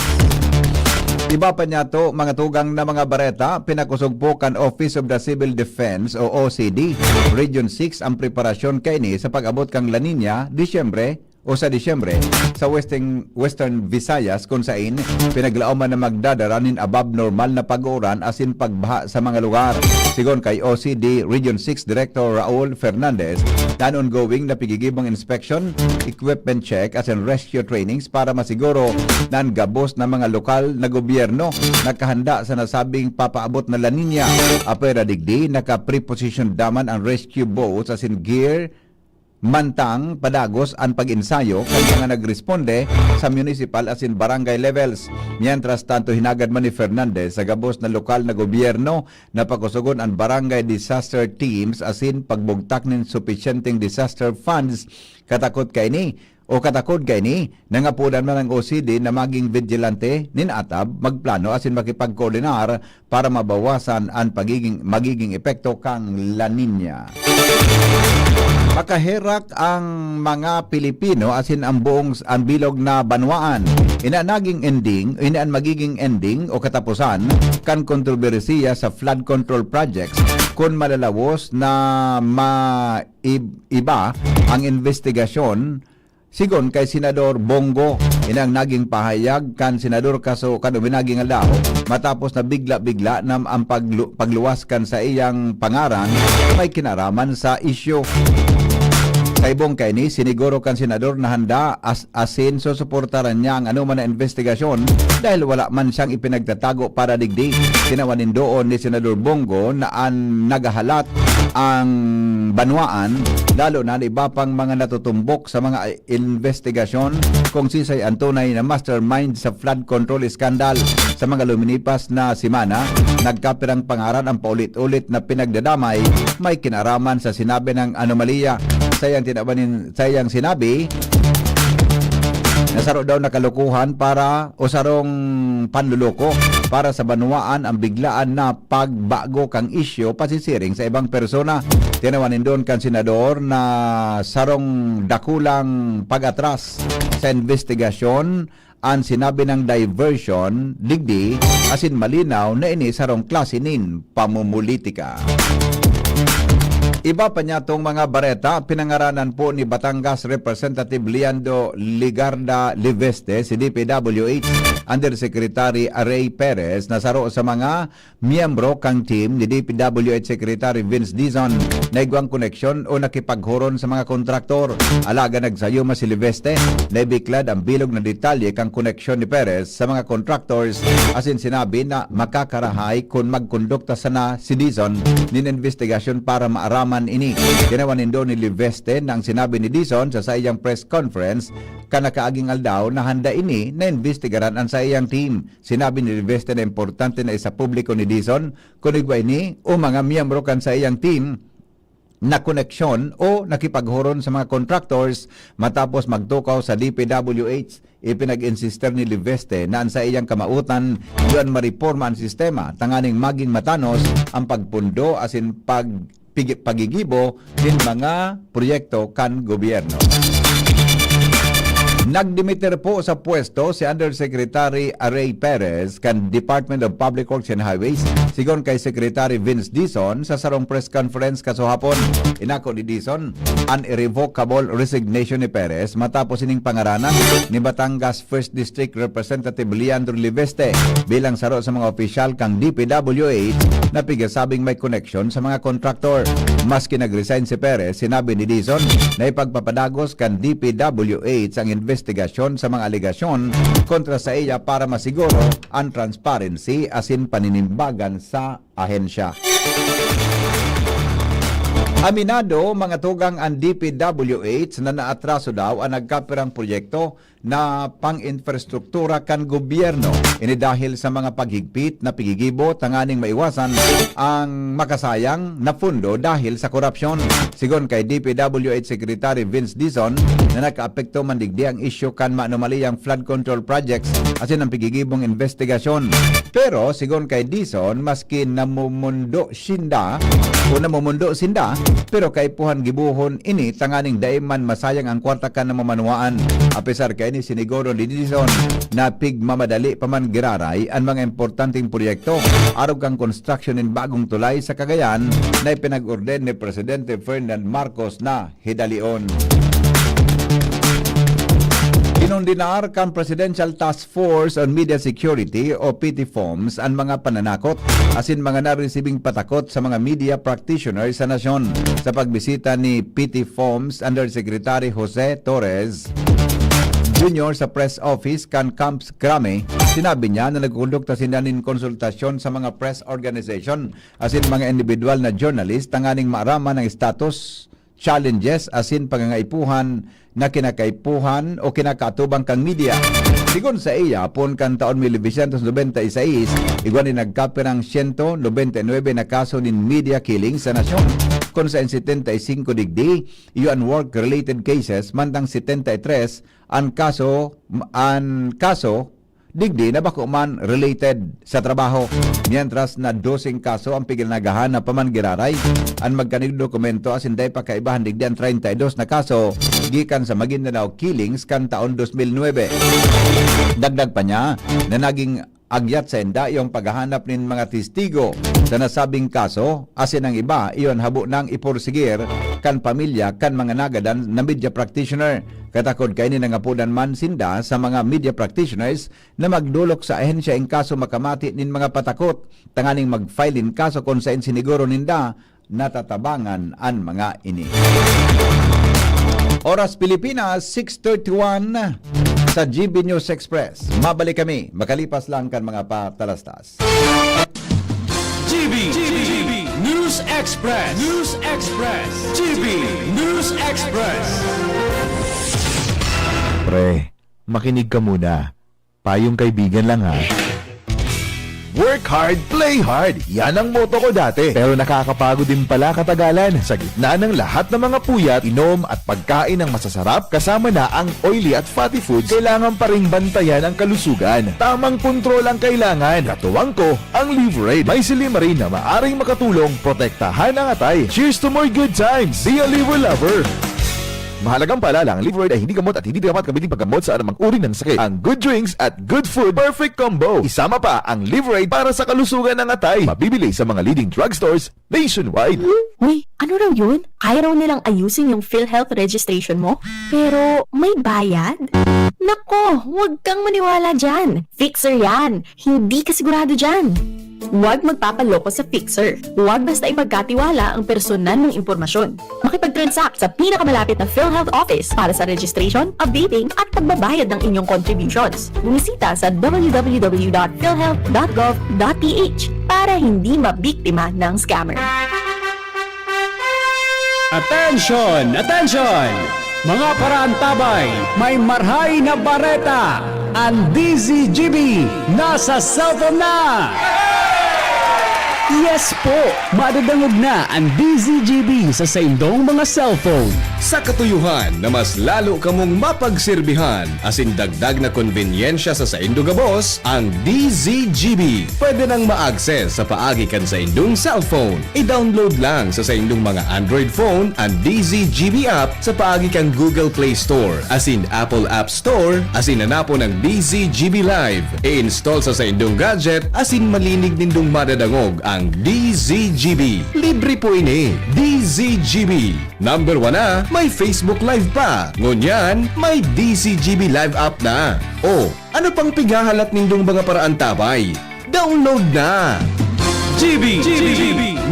Iba pa niya to, mga tugang na mga bareta, pinakusog po kan Office of the Civil Defense o OCD, Region 6 ang preparasyon kay ni sa pag-abot kang La Nina, Disyembre o sa Disyembre sa Western Visayas kung saan pinaglauman na magdadaranin above normal na pag-uran asin pagbaha sa mga lugar. Sigon kay OCD Region 6 Director Raul Fernandez, na ongoing na pigigibong inspection, equipment check asin rescue trainings para masiguro na ang gabos na mga lokal na gobyerno nakahanda sa nasabing papaabot na La Nina. Apera digdi naka-preposition daman ang rescue boats asin gear mantang padagos ang pag-insayo kay mga nagresponde sa municipal asin barangay levels. Mientras tanto hinagad man ni Fernandez sa gabos na lokal na gobyerno na pagkusugon ang barangay disaster teams asin pagbugtak nin sufficienting disaster funds. Katakot kay ni nangapunan man ang OCD na maging vigilante nin atab magplano asin makipagkoordinar para mabawasan ang magiging epekto kang La Nina. Makaherak ang mga Pilipino asin ang bilog na banwaan. Inaan magiging ending o katapusan kan kontrobersiya sa flood control projects kung malalawos na iba ang investigasyon. Sigon kay Senador Bongo, inang naging pahayag kan Senador kaso kanuminaging aldaw matapos na bigla-bigla na ang pagluwaskan sa iyang pangaran may kinaraman sa isyo. Sa ibong kay ni, siniguro kan Senador na handa asin susuportaran niya ang anuman na investigasyon dahil wala man siyang ipinagtatago para digdi. Tinawanin doon ni Senador Bongo na ang nagahalat ang banwaan, lalo na iba pang mga natutumbok sa mga investigasyon kung sisay ang tunay na mastermind sa flood control scandal. Sa mga luminipas na simana, nagkapirang pangaran ang paulit-ulit na pinagdadamay may kinaraman sa sinabi ng anomalya. Sayang sinabi na saro daw na kalukuhan o sarong panluloko para sa banwaan ang biglaan na pagbago kang isyo pasisiring sa ibang persona. Tinawanin doon kan Senador na sarong dakulang pag-atras sa investigasyon ang sinabi ng diversion digdi asin malinaw na ini sarong klase nin pamumulitika. Iba pa niya itong mga bareta, pinangaranan po ni Batangas Representative Leandro Ligarda Liveste, si DPWH Undersecretary Aray Perez, na saro sa mga miyembro kang team ni DPWH Secretary Vince Dizon na igwang koneksyon o nakipaghuron sa mga kontraktor. Alaga nagsayo si Liveste na ibiklad ang bilog na detalye kang koneksyon ni Perez sa mga contractors asin sinabi na makakarahay kung magkondukta sana si Dizon nin investigasyon para maaraman ini. Ginawanin doon ni Liveste nang sinabi ni Dizon sa iyang press conference kanakaaging aldaw na handa ini na investigaran ang sa iyang team. Sinabi ni Liveste na importante na isa publiko ni Dizon kung igwa ini o mga miyembro kan sa iyang team na koneksyon o nakipaghuron sa mga contractors matapos magtukaw sa DPWH. Ipinag-insister ni Liveste na sa iyang kamautan doon mariporma ang sistema tanganing maging matanos ang pagpundo asin pagigibo din mga proyekto kan gobyerno. Nagdimiter po sa pwesto si Undersecretary Aray Perez kan Department of Public Works and Highways sigon kay Secretary Vince Dizon sa sarong press conference kasahapon. Inako ni Dizon an irrevocable resignation ni Perez matapos ining pangaranan ni Batangas 1st District Representative Leandro Liveste bilang saro sa mga opisyal kang DPWH na pigasabing may connection sa mga kontraktor. Maski nag-resign si Perez, sinabi ni Dizon na ipagpapadagos kan DPWH ang investigasyon sa mga aligasyon kontra sa iya para masiguro ang transparency asin paninimbagan sa ahensya. Aminado mga tugang ang DPWH na naatraso daw ang nagkapirang proyekto na pang-infrastruktura kan gobyerno. Ini dahil sa mga paghigpit na pigigibo tanganing maiwasan ang makasayang na pundo dahil sa korupsyon. Sigon kay DPWH Secretary Vince Dizon na nakaapekto mandigdi ang isyu kan maanumaliyang flood control projects asin ang pigigibong investigasyon. Pero sigon kay Dizon maski namumundo sinda pero kay puhan gibuhon ini tanganing daiman masayang ang kwarta kan na mamanuaan. Apesar kay ni siniguro ni Dizon na pigmamadali paman giraray ang mga importanteng proyekto arog kang construction in bagong tulay sa Cagayan na ipinag-orden ni Presidente Ferdinand Marcos na hidalion. Ginundinar kan Presidential Task Force on Media Security o PTFOMS ang mga pananakot asin mga na-receiving patakot sa mga media practitioners sa nasyon. Sa pagbisita ni PTFOMS Undersecretary Jose Torres Jr. sa press office kan Camps Crame, sinabi niya na nagkondukta sila nin konsultasyon sa mga press organization asin mga individual na journalist tanganing maaraman ng status, challenges asin pangangaipuhan na kinakaipuhan o kinakatubang kang media. Sigon sa iya, pon kan taon 1996, igwan ni nagkapirang 199 na kaso nin media killing sa nasyon. Kung sa 75 digdi, iyon work-related cases, mantang 73 ang kaso digdi na bako man related sa trabaho. Mientras na 12 kaso ang pigil nagahan na pamangiraray. Ang magkanig dokumento asin day pa kaibahan digdi ang 32 na kaso gikan sa Maguindanao killings kan taon 2009. Dagdag pa niya na naging agyat sa enda yung paghahanap nin mga testigo sa nasabing kaso asin ang iba iyon habo nang ipursigir kan pamilya kan mga nagadan na media practitioner. Katakod kay ni nangapudan man sinda sa mga media practitioners na magdulok sa ahensya ang kaso makamati nin mga patakot tanganing mag-file in kaso kung saan siniguro ninda natatabangan ang mga ini. Oras Pilipinas 6:31 sa GB News Express. Mabalik kami makalipas lang kan mga patalastas. GB News Express. News Express. GB News Express. Pre, makinig ka muna. Payong kaibigan lang ha. Work hard, play hard. Yan ang motto ko dati. Pero nakakapagod din pala katagalan. Sa gitna ng lahat ng mga puyat, inom at pagkain ng masasarap, kasama na ang oily at fatty foods, kailangan pa ring bantayan ang kalusugan. Tamang kontrol ang kailangan. Katuwang ko, ang Liverade. May Silimarin na maaring makatulong protektahan ang atay. Cheers to more good times. Be a liver lover. Mahalagang paalala, ang Liverade ay hindi gamot at hindi dapat gamitin paggamot sa anumang uri ng sakit. Ang good drinks at good food, perfect combo. Isama pa ang Liverade para sa kalusugan ng atay. Mabibili sa mga leading drugstores nationwide. Uy, ano raw yun? Kaya raw nilang ayusin yung PhilHealth registration mo? Pero may bayad? Nako, huwag kang maniwala dyan. Fixer yan. Hindi ka sigurado dyan. Huwag magpapaloko sa Fixer. Huwag basta ipagkatiwala ang personal ng impormasyon. Makipag-transact sa pinakamalapit na PhilHealth office para sa registration, updating at pagbabayad ng inyong contributions. Bumisita sa www.philhealth.gov.ph para hindi mabiktima ng scammer. Attention! Attention! Mga paraantabay, may marhay na bareta! Ang DZGB nasa cellphone na! Yes po! Madadangog na ang DZGB sa saindong mga cellphone. Sa katuyuhan na mas lalo kamong mapagsilbihan asin dagdag na konbinyensya sa saindong gabos, ang DZGB pwede nang ma-access sa paagi kan sa indong cellphone. I-download lang sa saindong mga Android phone ang DZGB app sa paagi kan Google Play Store asin Apple App Store asin hanapo ng DZGB Live. I-install sa saindong gadget asin malinig nindong madadangog ang DZGB. Libre po ini. DZGB. Number 1 na, may Facebook Live pa. Ngunyan, may DZGB Live app na. O, ano pang pighahalat nindong mga paraantabay? Download na! GB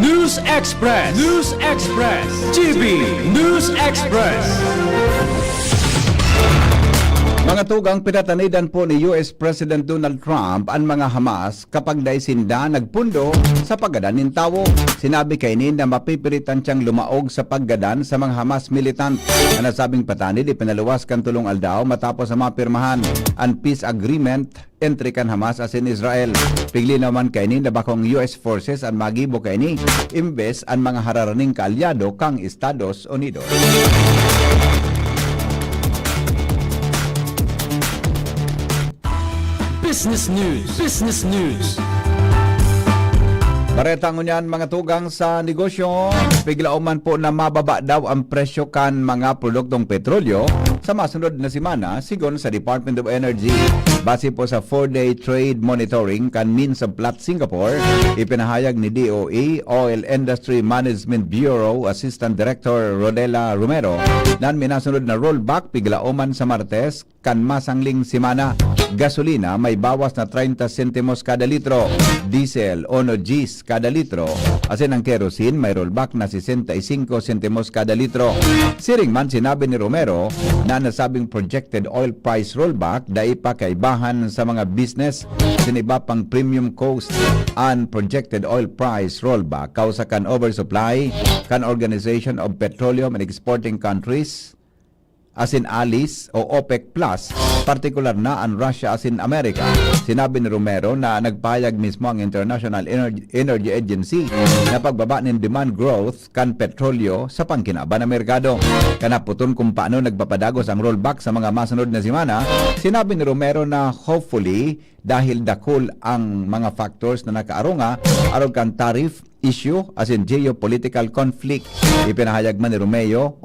News Express. News Express. GB News Express. Mga tugang pinatanidan po ni US President Donald Trump ang mga Hamas kapag daisinda nagpundo sa paggadan ng tawo. Sinabi kay ni na mapipilitan siyang lumaog sa paggadan sa mga Hamas militant. Ang nasabing patanid ipinaluwas kan tulong aldaw matapos sa mapirmahan ang peace agreement entre kan Hamas asin Israel. Pigli naman kay ni na bakong US forces ang magibo kay ni imbes ang mga hararaning kaalyado kang Estados Unidos. Business News. Business News. Baretang unyan mga tugang sa negosyo, bigla man po na mababa daw ang presyo kan mga produktong petrolyo sa masunod na semana sigon sa Department of Energy. Base po sa 4-day trade monitoring kan Means of Plot Singapore, ipinahayag ni DOE Oil Industry Management Bureau Assistant Director Rodela Romero na minasunod na rollback piglaoman sa Martes kan masangling semana. Gasolina may bawas na 30 sentimos kada litro, diesel 1 Gs kada litro, asin ang kerosene may rollback na 65 sentimos kada litro. Siring man sinabi ni Romero na nasabing projected oil price rollback dai pa kaibahan sa mga business siniba pang premium cost and projected oil price rollback kausa kan oversupply kan Organization of Petroleum and Exporting Countries asin ALIS o OPEC Plus, partikular na ang Russia asin Amerika. Sinabi ni Romero na nagpahayag mismo ang International Energy Agency na pagbaba ng demand growth kan petrolyo sa pangkinaban ng merkado. Kanaputon kung paano nagpapadagos ang rollback sa mga masunod na semana, sinabi ni Romero na hopefully dahil dakol ang mga factors na nakaarunga aron kan tariff issue as in geopolitical conflict. Ipinahayag man ni Romero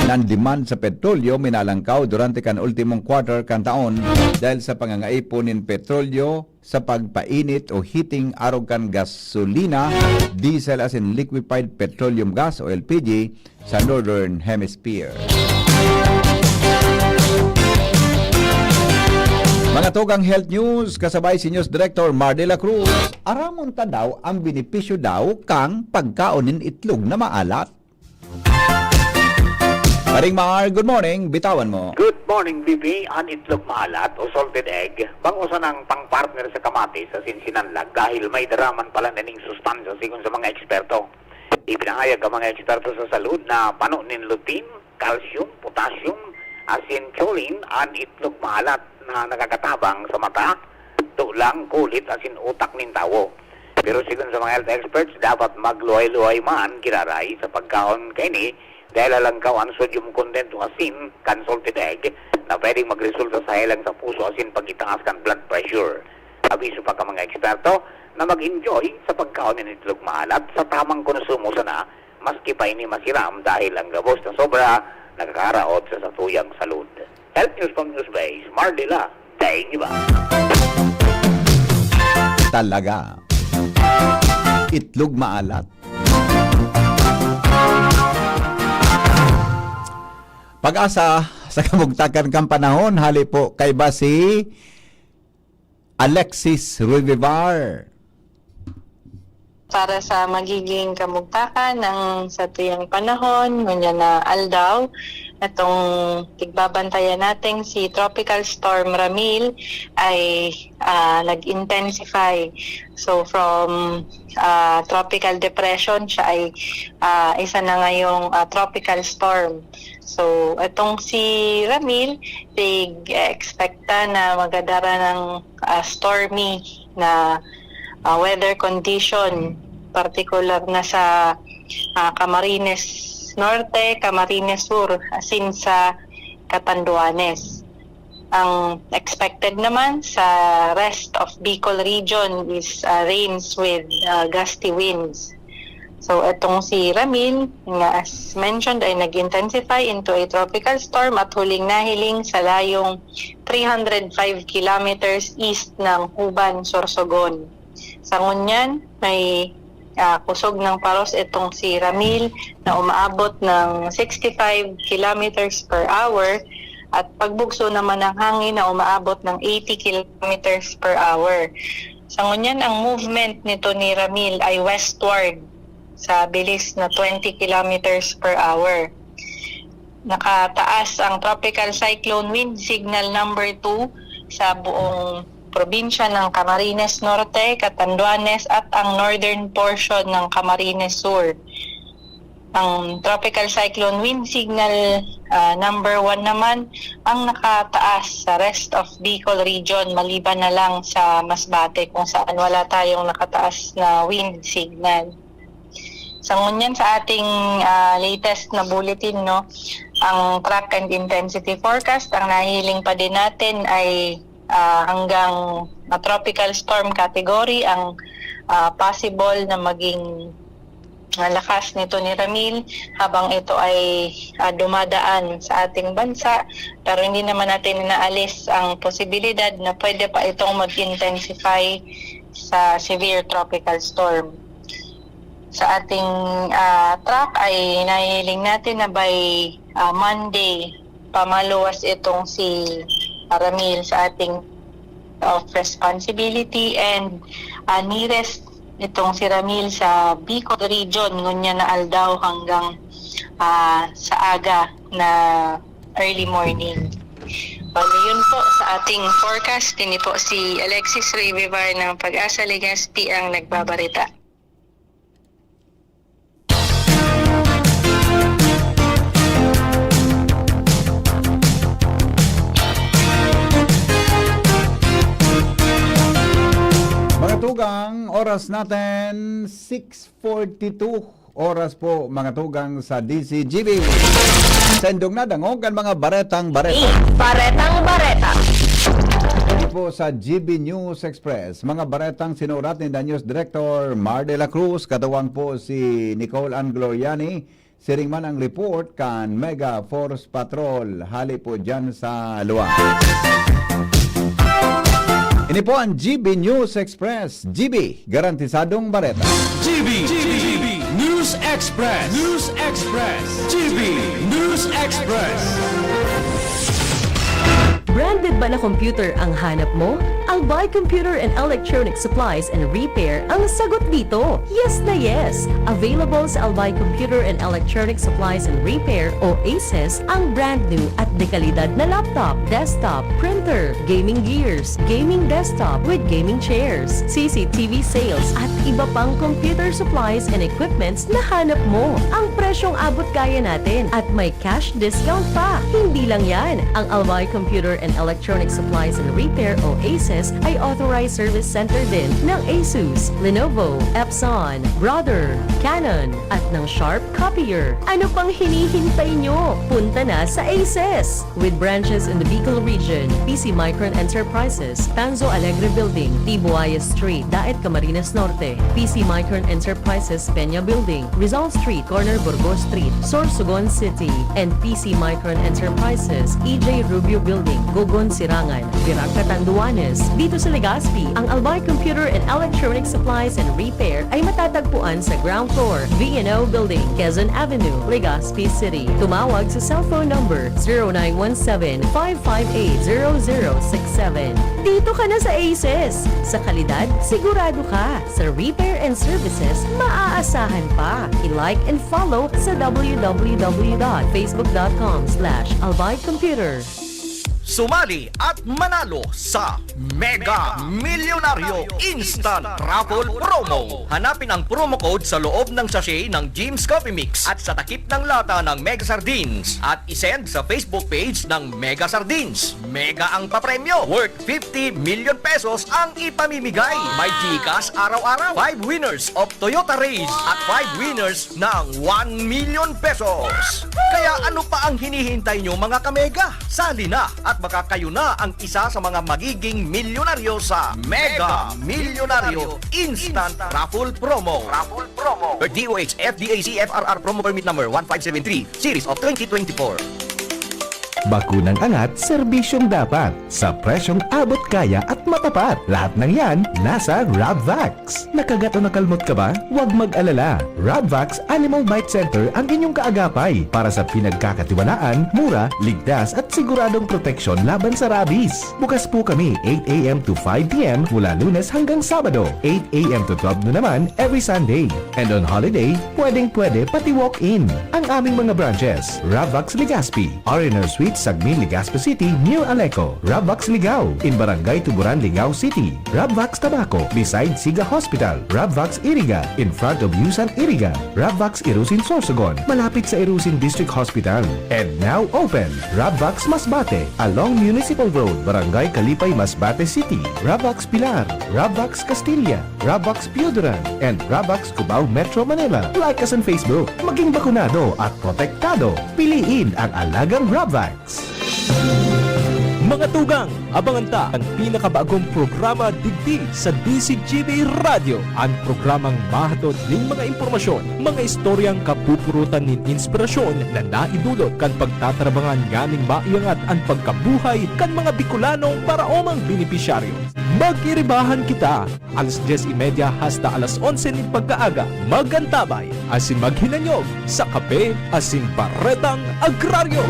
na ang demand sa petrolyo minalangkaw durante kan ultimong quarter kan taon dahil sa pangangaipon ng petrolyo sa pagpainit o heating arog kan gasolina, diesel as in liquefied petroleum gas o LPG sa Northern Hemisphere. Mga tugang health news, kasabay si News Director Mar de la Cruz. Aramon ta daw ang benepisyo daw kang pagkaonin itlog na maalat. Paring Mar, good morning. Bitawan mo. Good morning, BB. Ang itlog maalat o salted egg, bangusan ng pang-partner sa kamatis sa sinsinanlag dahil may daraman pala naning sustansya sigon sa mga eksperto. Ipinahayag ang mga eksperto sa salud na panunin lutein, calcium, potassium, asin, choline, ang itlog maalat na nakakatabang sa mata, tulang, kulit, asin utak ng tao. Pero sigon sa mga health experts, dapat magluhay-luhay man kiraray sa pagkaon kaini dahil alangkaw ang sodium content o asin kan salted egg na pwedeng magresulta sa helang sa puso asin pagitaas kan blood pressure. Abiso pa ka mga eksperto na mag-enjoy sa pagkaon ng itlog maalat sa tamang konsumo sana maski pa ini masiram dahil ang gabos na sobra nakakaraot sa satuyang salud. Health News from Newsbase, Mardila, daing iba. Talaga. Itlog maalat. Pag-asa sa kamugtakan kang panahon, hali po kay ba si Alexis Ruivivar. Para sa magiging kamugtakan ng sa tuyang panahon, ngunyan na aldaw, itong tigbabantayan natin si Tropical Storm Ramil ay nag-intensify. So from tropical depression, siya ay isa na ngayong tropical storm. So itong si Ramil, tig-expecta na magadara ng stormy na weather condition, particular na sa Camarines Norte, Camarines Sur, asin sa Catanduanes. Ang expected naman sa rest of Bicol region is rains with gusty winds. So itong si Ramil, nga as mentioned, ay nag-intensify into a tropical storm at huling nahiling sa layong 305 kilometers east ng Huban, Sorsogon. Sa ngunyan, may kusog ng paros itong si Ramil na umaabot ng 65 kilometers per hour at pagbugso naman ng hangin na umaabot ng 80 kilometers per hour. Sa ngunyan, ang movement nito ni Ramil ay westward sa bilis na 20 kilometers per hour. Nakataas ang tropical cyclone wind signal number 2 sa buong probinsya ng Camarines Norte, Catanduanes at ang northern portion ng Camarines Sur. Ang tropical cyclone wind signal number 1 naman ang nakataas sa rest of Bicol region maliban na lang sa Masbate kung saan wala tayong nakataas na wind signal. Sa ngunyan sa ating latest na bulletin, no, ang track and intensity forecast, ang nahiling pa din natin ay hanggang tropical storm category ang possible na maging lakas nito ni Ramil habang ito ay dumadaan sa ating bansa, pero hindi naman natin inaalis ang posibilidad na pwede pa itong mag-intensify sa severe tropical storm. Sa ating track ay nahihiling natin na by Monday pamaluwas itong si Ramil sa ating of responsibility, and nearest itong si Ramil sa Bicol region, ngunya na aldaw hanggang sa aga na early morning. Bali yun po sa ating forecast. Ini po si Alexis Rivivar ng Pag-asa Legazpi ang nagbabarita. Mga tugang, oras natin 6:42 oras po mga tugang sa DCGB. Sendong na dangog kan mga baretang bareta. Baretang bareta. Ito po sa GB News Express. Mga baretang sinurat ni News Director Mar de la Cruz, katawang po si Nicole Ann Gloriani. Siring man ang report kan Mega Force Patrol. Hali po dyan sa luwa. Ini po ang GB News Express. GB, garantisadong bareta. GB News Express. News Express. GB News Express. Branded ba na computer ang hanap mo? Albay Computer and Electronic Supplies and Repair ang sagot dito. Yes na yes! Available sa Albay Computer and Electronic Supplies and Repair o ACES ang brand new at dekalidad na laptop, desktop, printer, gaming gears, gaming desktop with gaming chairs, CCTV sales at iba pang computer supplies and equipments na hanap mo. Ang presyong abot kaya natin at may cash discount pa. Hindi lang yan. Ang Albay Computer and Electronic Supplies and Repair o ACES ay authorized service center din ng ASUS, Lenovo, Epson, Brother, Canon at ng Sharp Copier. Ano pang hinihintay nyo? Punta na sa ACES! With branches in the Bicol region, PC Micron Enterprises, Panzo Alegre Building, Tibuaya Street, Daet Camarines Norte, PC Micron Enterprises, Peña Building, Rizal Street, Corner Burgos Street, Sorsogon City, and PC Micron Enterprises, EJ Rubio Building, Gogon Sirangan, Virac Catanduanes. Dito sa Legazpi, ang Albay Computer and Electronic Supplies and Repair ay matatagpuan sa ground floor, V&O Building, Quezon Avenue, Legazpi City. Tumawag sa cellphone number 0917-558-0067. Dito ka na sa ACES. Sa kalidad, sigurado ka. Sa repair and services, maaasahan pa. I-like and follow sa www.facebook.com/albaycomputer. Sumali at manalo sa Mega Milyonaryo Instant Raffle Promo. Hanapin ang promo code sa loob ng sachet ng Jim's Coffee Mix at sa takip ng lata ng Mega Sardines at isend sa Facebook page ng Mega Sardines. Mega ang papremyo. Worth 50 million pesos ang ipamimigay. May Gcash araw-araw. 5 winners of Toyota Race at 5 winners ng 1 million pesos. Kaya ano pa ang hinihintay nyo mga kamega? Sali na at baka kayo na ang isa sa mga magiging milyonaryo sa Mega Milyonaryo Instant Raffle Promo. Per DOH FDAC FRR Promo Permit Number 1573 Series of 2024. Bakunang angat, serbisyong dapat. Sa presyong abot kaya at matapat. Lahat ng yan, nasa Rabvax. Nakagat o nakalmot ka ba? Huwag mag-alala. Rabvax Animal Bite Center ang inyong kaagapay para sa pinagkakatiwalaan, mura, ligtas at siguradong proteksyon laban sa rabies. Bukas po kami 8 a.m. to 5 p.m. mula Lunes hanggang Sabado. 8 a.m. to 12 na naman every Sunday. And on holiday, pwedeng-pwede pati walk-in. Ang aming mga branches, Rabvax Legazpi, R&R Suite Sagmin, Legazpi City, near Aleco. Rabvax Ligao, in Barangay Tuburan, Ligao City. Rabvax Tabaco, beside Siga Hospital. Rabvax Iriga, in front of Yusan Iriga. Rabvax Irusin Sorsogon, malapit sa Irusin District Hospital. And now open, Rabvax Masbate, along Municipal Road, Barangay Kalipay, Masbate City. Rabvax Pilar, Rabvax Castilla, Rabvax Pioduran, and Rabvax Cubao Metro Manila. Like us on Facebook. Maging bakunado at protektado. Piliin ang alagang Rabvax. Mga tugang, abangan ta ang pinakabagong programa digdi sa DCGB Radio. Ang programang mahatod ning mga impormasyon, mga istoryang kapupurutan nin inspirasyon na naidulot kan pagtatrabangan nganing maiangat ang pagkabuhay kan mga Bicolanong para omang benepisyaryo. Magkiribahan kita, alas 10:30 hasta alas 11 nin pagkaaga, magantabay, asin maghinanyog sa kape, asin baretang agraryo.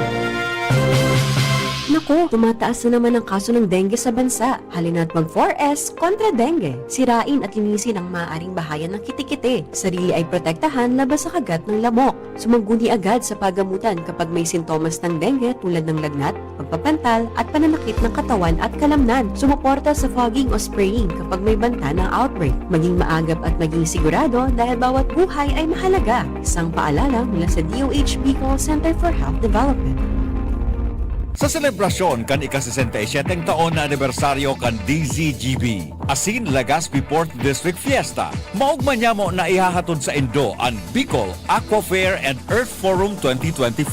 Naku, tumataas na naman ang kaso ng dengue sa bansa. Halina't mag 4S kontra dengue. Sirain at linisin ang maaaring bahayan ng kitikite. Sarili ay protektahan labas sa kagat ng lamok. Sumangguni agad sa pagamutan kapag may sintomas ng dengue tulad ng lagnat, pagpapantal at pananakit ng katawan at kalamnan. Sumuporta sa fogging o spraying kapag may banta ng outbreak. Maging maagap at maging sigurado dahil bawat buhay ay mahalaga. Isang paalala mula sa DOH Bicol Center for Health Development. Sa selebrasyon kan ika-67 taon na anibersaryo kan DZGB, asin Legazpi Port District Fiesta, maugman niya mo na ihahatod sa Indo ang Bicol Aqua Fair and Earth Forum 2025.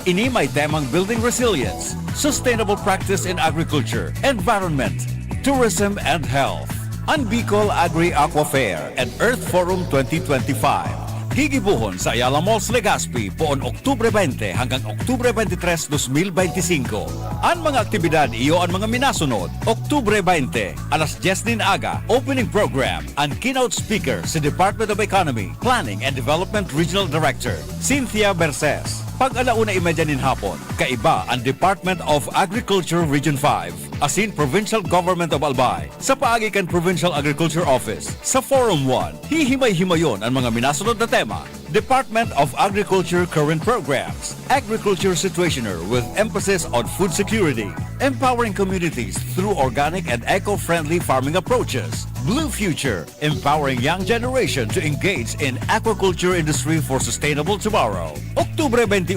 Ini may temang Building Resilience, Sustainable Practice in Agriculture, Environment, Tourism and Health. Ang Bicol Agri-Aqua Fair and Earth Forum 2025 gigibuhon sa Ayala Malls Legazpi poon Oktubre 20 hanggang Oktubre 23, 2025. Ang mga aktibidad iyo ang mga minasunod. Oktubre 20, alas 10 din aga, opening program. Ang keynote speaker si Department of Economy, Planning and Development Regional Director, Cynthia Berces. Pag-alauna imedya nin hapon, kaiba ang Department of Agriculture Region 5, asin Provincial Government of Albay, sa paagikan Provincial Agriculture Office. Sa Forum 1, hihimay-himayon ang mga minasunod na tema. Department of Agriculture Current Programs, Agriculture Situationer with emphasis on food security, empowering communities through organic and eco-friendly farming approaches, Blue Future, empowering young generation to engage in aquaculture industry for sustainable tomorrow. Oktubre 21,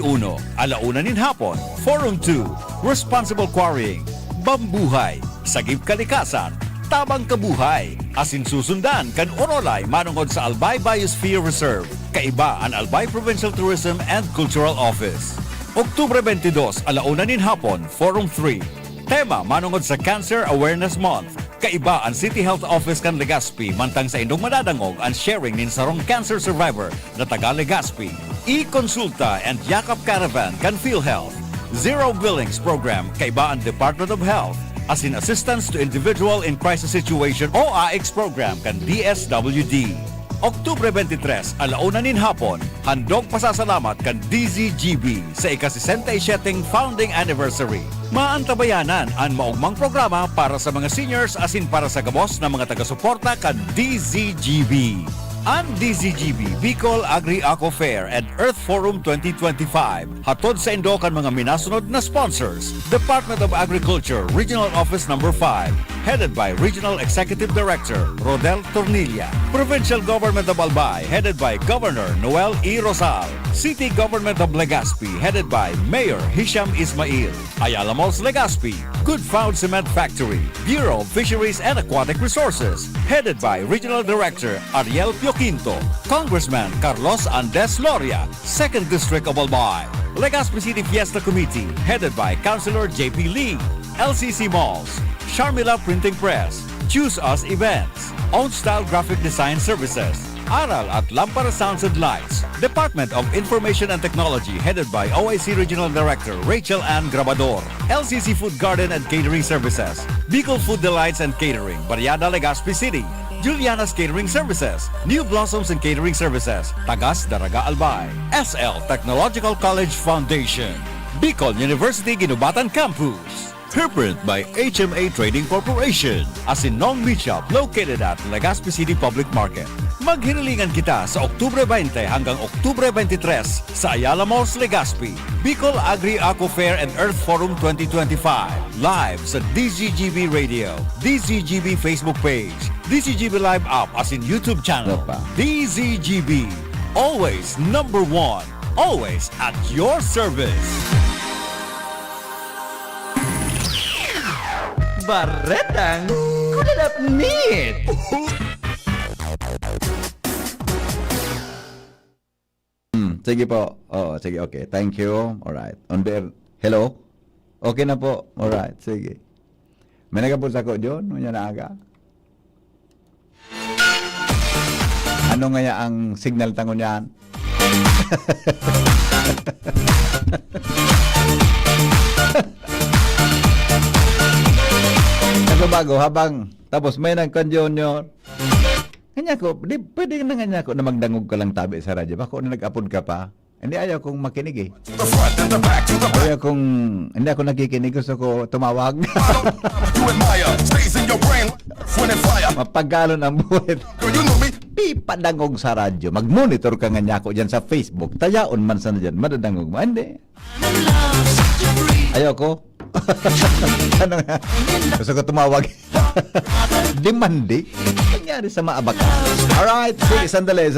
alauna nin hapon, Forum 2, Responsible Quarrying, Bambuhay, Sagip Kalikasan, Tabang Kabuhay, asin susundan kan Orolay manungod sa Albay Biosphere Reserve, kaiba ang Albay Provincial Tourism and Cultural Office. Oktubre 22, alauna nin hapon, Forum 3, tema manungod sa Cancer Awareness Month, kaiba ang City Health Office kan Legazpi mantang sa indong madadangog ang sharing nin sarong cancer survivor na taga Legazpi. I-konsulta and yakap caravan kan PhilHealth. Zero Billings Program kaiba ang Department of Health, asin Assistance to Individual in Crisis Situation o AX Program kan DSWD. Oktubre 23, alauna nin hapon, handog pasasalamat kan DZGB sa ika-67 founding anniversary. Maantabayanan ang maugmang programa para sa mga seniors asin para sa gabos na mga taga-suporta kan DZGB. Ang DZGB Bicol Agri-Aqua Fair and Earth Forum 2025 hatod sa Indo kan mga minasunod na sponsors. Department of Agriculture Regional Office No. 5 headed by Regional Executive Director Rodel Tornilla. Provincial Government of Albay headed by Governor Noel E. Rosal. City Government of Legazpi headed by Mayor Hisham Ismail. Ayala Malls Legazpi, Good Found Cement Factory. Bureau of Fisheries and Aquatic Resources headed by Regional Director Ariel Pioquinto. Congressman Carlos Andes Loria, 2nd District of Albay. Legazpi City Fiesta Committee headed by Councilor J.P. Lee. LCC Malls, Sharmila Printing Press, Choose Us Events, Own Style Graphic Design Services, Aral at Lampara Sounds and Lights, Department of Information and Technology headed by OIC Regional Director Rachel Ann Grabador, LCC Food Garden and Catering Services, Bicol Food Delights and Catering, Barriada Legazpi City, Juliana's Catering Services, New Blossoms and Catering Services, Tagas Daraga Albay, SL Technological College Foundation, Bicol University Ginubatan Campus. Preprint by HMA Trading Corporation, Asinong Meat Shop located at Legazpi City Public Market. Maghinilingan kita sa Oktubre 20 hanggang Oktubre 23 sa Ayala Malls Legazpi, Bicol Agri-Aqua Fair and Earth Forum 2025. Live sa DZGB Radio, DZGB Facebook page, DZGB Live app as in YouTube channel. DZGB, always number one, always at your service. Baretang Kulap Meat. Sige po. Oh, sige, okay. Thank you. All right. On there. Hello? Okay na po. Alright, sige. May nagapos ako, John. Unya na aga. Ano nga ang signal tangon yan? Bago habang tapos may nagkonjunyor. Kanya ko, di pwede na nga ako na magdangog ka lang tabi sa radyo. Bako na nag-upload ka pa. Hindi ayaw kong makinig eh. Ayaw kong, hindi ako nakikinig. Gusto ko tumawag. Mapaggalon ang buhay. Pipadangog sa radyo. Mag-monitor ka nga niya ako dyan sa Facebook. Tayaon man sana dyan. Madadangog mo. Hindi. Ayaw ko. Ano nga? Gusto ko tumawag. Demandi. Nangyari sa maabak. Alright. Sige, sandali.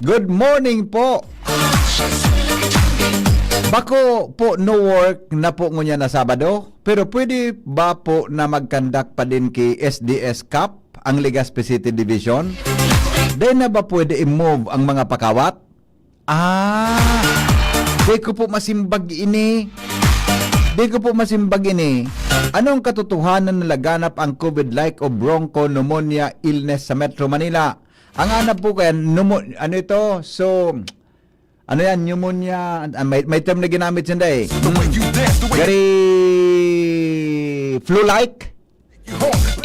Good morning po. Bako po no work na po ngunya na Sabado. Pero pwede ba po na magkandak pa din kay SDS Cup ang Legazpi City Division? Then na ba pwede i-move ang mga pakawat? Di ko po masimbag ini. Anong katotohanan na laganap ang COVID-like o bronchopneumonia illness sa Metro Manila? Ang hanap po kaya, ano ito? So, ano yan? Pneumonia, may term na ginamit siya eh. Very flu-like?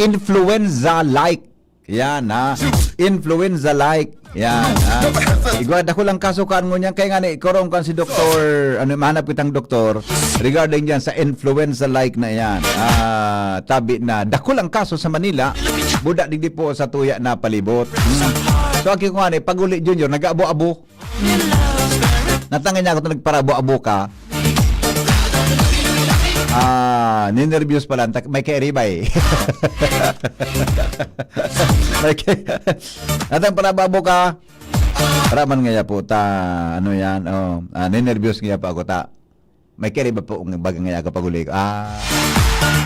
Influenza-like. Yan ha. Influenza-like. Yan ha. Igwad ako lang kasukan mo niyan. Kaya nga ni, ikorong kan si doktor, mahanap kitang doktor, regarding dyan sa influenza-like na yan. Tabi na, dako lang kaso sa Manila, budak digdi po sa tuya na palibot. So aki ko nga ni, pag-uli Junior, nag-abo-abo. Natangin niya ako na nagparabo-abo ka. Ninervyos pala. May kairibay. Natang parababo ka. Raman nga po ano yan. Ninervyos nga pa ako may kairiba po ang bagang nga kapag uli ko.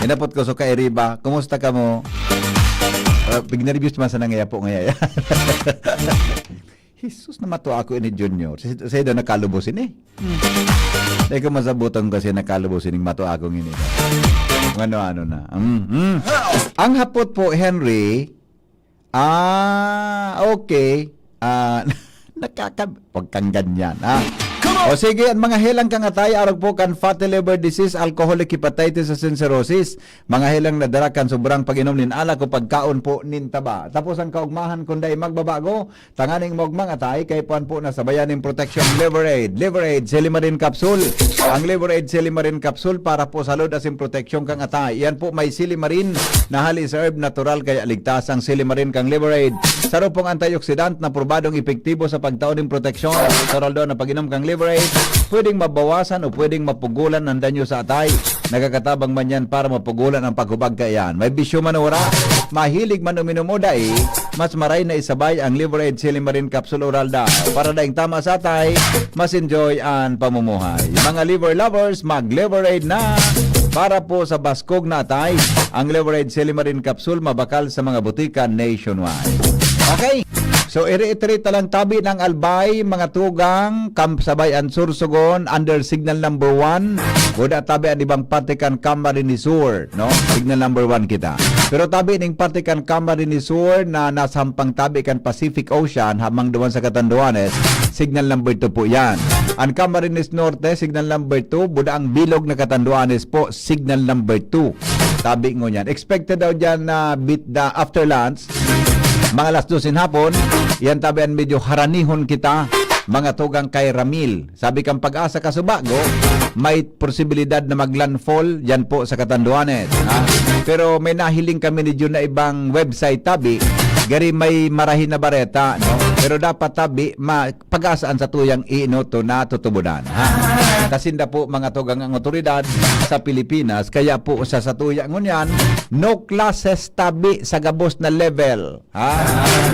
Inapot ko so kairiba. Kumusta ka mo? Pignervyos man sa nangaya po ngaya. Jesus na mato ako ini Junior. Saya daw nakalubusin eh. Hindi ko masabutan kasi nakalubusin yung mato akong ini. Ano na. Ang hapot po, Henry. Okay. Huwag kang ganyan. O sige, ang mga helang kang atay, arog po kan fatty liver disease, alcoholic hepatitis, and cirrhosis. Mga helang nadara kan sobrang pag-inom nin ala ko pagkaon po nin taba. Tapos ang kaugmahan kunday magbabago, tanganing mogmang atay, kay puan po na sabayaning protection Liver Aid Silimarin Capsule. Ang Liver Aid Silimarin Capsule para po salud asin protection kang atay. Yan po may Silimarin na hali sa herb natural kaya ligtas ang Silimarin kang Liver Aid. Saro pong antioxidant na probadong epektibo sa pagtaon ng proteksyon. Sarol doon na pag-inom kang Liver Aid, pwedeng mabawasan o pwedeng mapugulan ang danyo sa atay. Nagkakatabang man yan para mapugulan ang paghubag kayan. May bisyo man ora, mahilig man uminom o dai, mas maray na isabay ang Liver Aid Silimarin Capsule Oral da. Para daing tama sa atay, mas enjoy ang pamumuhay. Mga liver lovers, mag-Liver Aid na! Para po sa baskog na atay, ang Liver Aid Silimarin Capsule mabakal sa mga butika nationwide. Okay? So, i-reiterate lang tabi ng Albay, mga tugang, Kampsabayan, Sursogon, under signal number 1. Buda tabi ang ibang Patikan, Camarines Sur, no? Signal number 1 kita. Pero tabi ng Patikan, Camarines Sur na nasampang tabi kan Pacific Ocean, hamang duwan sa Catanduanes, signal number 2 po yan. Ang Camarines Norte, signal number 2. Buda ang Bilog na Catanduanes po, signal number 2. Tabi ngo yan. Expected daw dyan na after lunch, mga alas 12 hapon, yan tabian medyo haranihon kita, mga tugang kay Ramil. Sabi kang pag-asa ka subago, may posibilidad na maglandfall yan po sa Catanduanes. Pero may nahiling kami ni Jun na ibang website tabi, gari may marahin na bareta, no? Pero dapat tabi, pag-asaan sa tuyang iinoto na tutubunan. Kasinda po mga tugang ang otoridad sa Pilipinas, kaya po sa tuyang ngunyan, no classes tabi sa gabos na level.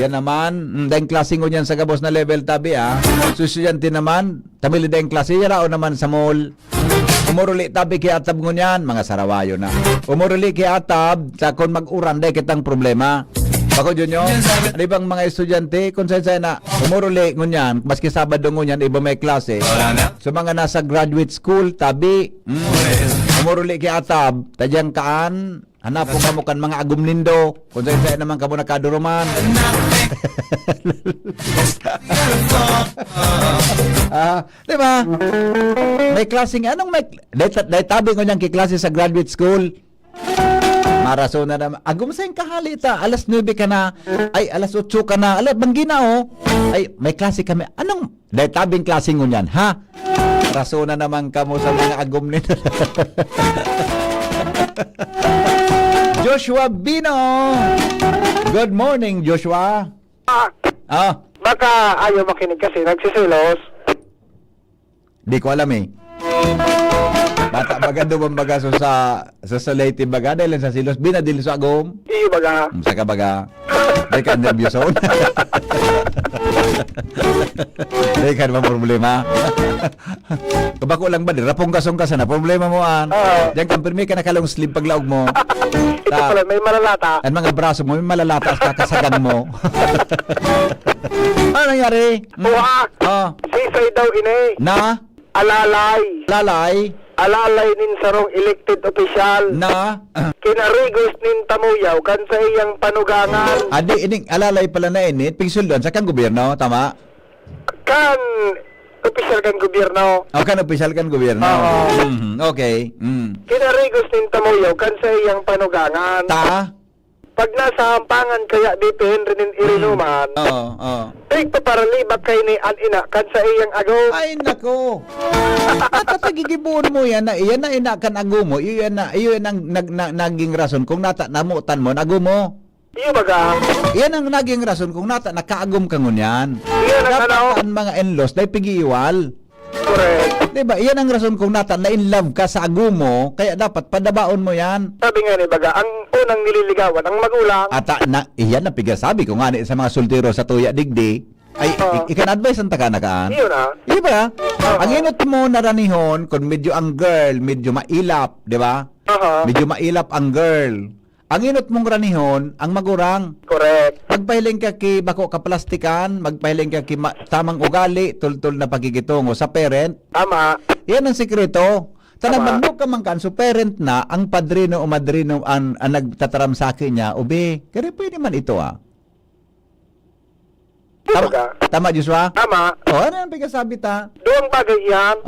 Yan naman, dahil klase ngunyan sa gabos na level tabi, susuyanti naman, tabili dahil klase, yarao naman sa mall. Umuruli tabi kay atab ngunyan, mga sarawayo na. Umuruli kay atab, sa kung mag-uran dahil kitang problema. Bako Junior, di bang mga estudyante, kung saan na umuruli ngunyan, maski Sabado ngunyan, iba may klase. So mga nasa graduate school, tabi, umuruli ki atab, tadyang kaan, hanapon ka mo kan mga agumnindo, kung saan naman ka mo nakaduruman. Di ba? May klase nga, anong may, dahil tabi ngunyan ki klase sa graduate school, maraso na naman. Agum sa yung kahalita. Alas 9 ka na. Ay, alas 8 ka na. Alas, banggina oh. Ay, may klase kami. Anong? Dahil tabing klase ngunyan, ha? Raso na naman ka mo sa mga agum nito. Joshua Bino. Good morning, Joshua. Baka ayaw makinig kasi nagsisilos. Di ko alam eh. Bata baga doon baga so sa Leyte baga dahil sa silos binadil sa agom. Iyo baga. Sa ka baga. Dahil ka nervyoso. Dahil ka naman problema. Kabako lang ba di rapong kasong ka sana problema mo an. Diyan ka permi ka nakalong sleep paglaog mo. Ito pala may malalata. Ang mga braso mo may malalata sa kakasagan mo. Ano nangyari? Sisay daw ini. Na? Alalay. Alalay nin sarong elected official na kinarigos nin tamuyaw kan sa iyang panugangan. Adi ining alalay pala na init pingsuldan sa kang gobyerno, tama? Kan official kan gobyerno. Kan official kan gobyerno. Okay. Kinarigos nin tamuyaw kan sa iyang panugangan. Pag nasa hampangan kaya DPN rin irinuman. Ay paparalibak kay ni Anina kan sa iyang agaw. Ay nako. At pagigibuon mo yan na iyan na inakan ago mo. Iyan ang naging rason kung nata namutan mo nago mo. Iyo baga. Iyan ang naging rason kung nata nakaagom ka ngunyan. Iyan ang ang mga in-laws dahil pigiiwal. Correct. Diba? Iyan ang rason kung nata na in love ka sa ago mo, kaya dapat padabaon mo yan. Sabi nga ni baga, ang unang nililigawan, ang magulang. At iyan na pigasabi ko nga ni sa mga sultiro sa tuya digdi, ay ikan-advise ang takanakaan. Iyo na. Diba? Ang inot mo naranihon, kung medyo ang girl, medyo mailap, diba? Medyo mailap ang girl. Ang inot mong ranihon, ang magurang. Correct. Magpahiling ka ki bako kaplastikan, magpahiling ka ki tamang ugali, tul-tul na pagigitungo sa parent. Tama. Yan ang sikreto. Tanabandok ka man kan, so parent na, ang padrino o madrino ang nagtataram sa akin niya, ube, kaya pwede man ito Tama, Joshua? Tama. Ano yung pigasabi ta? Doong bagay yan.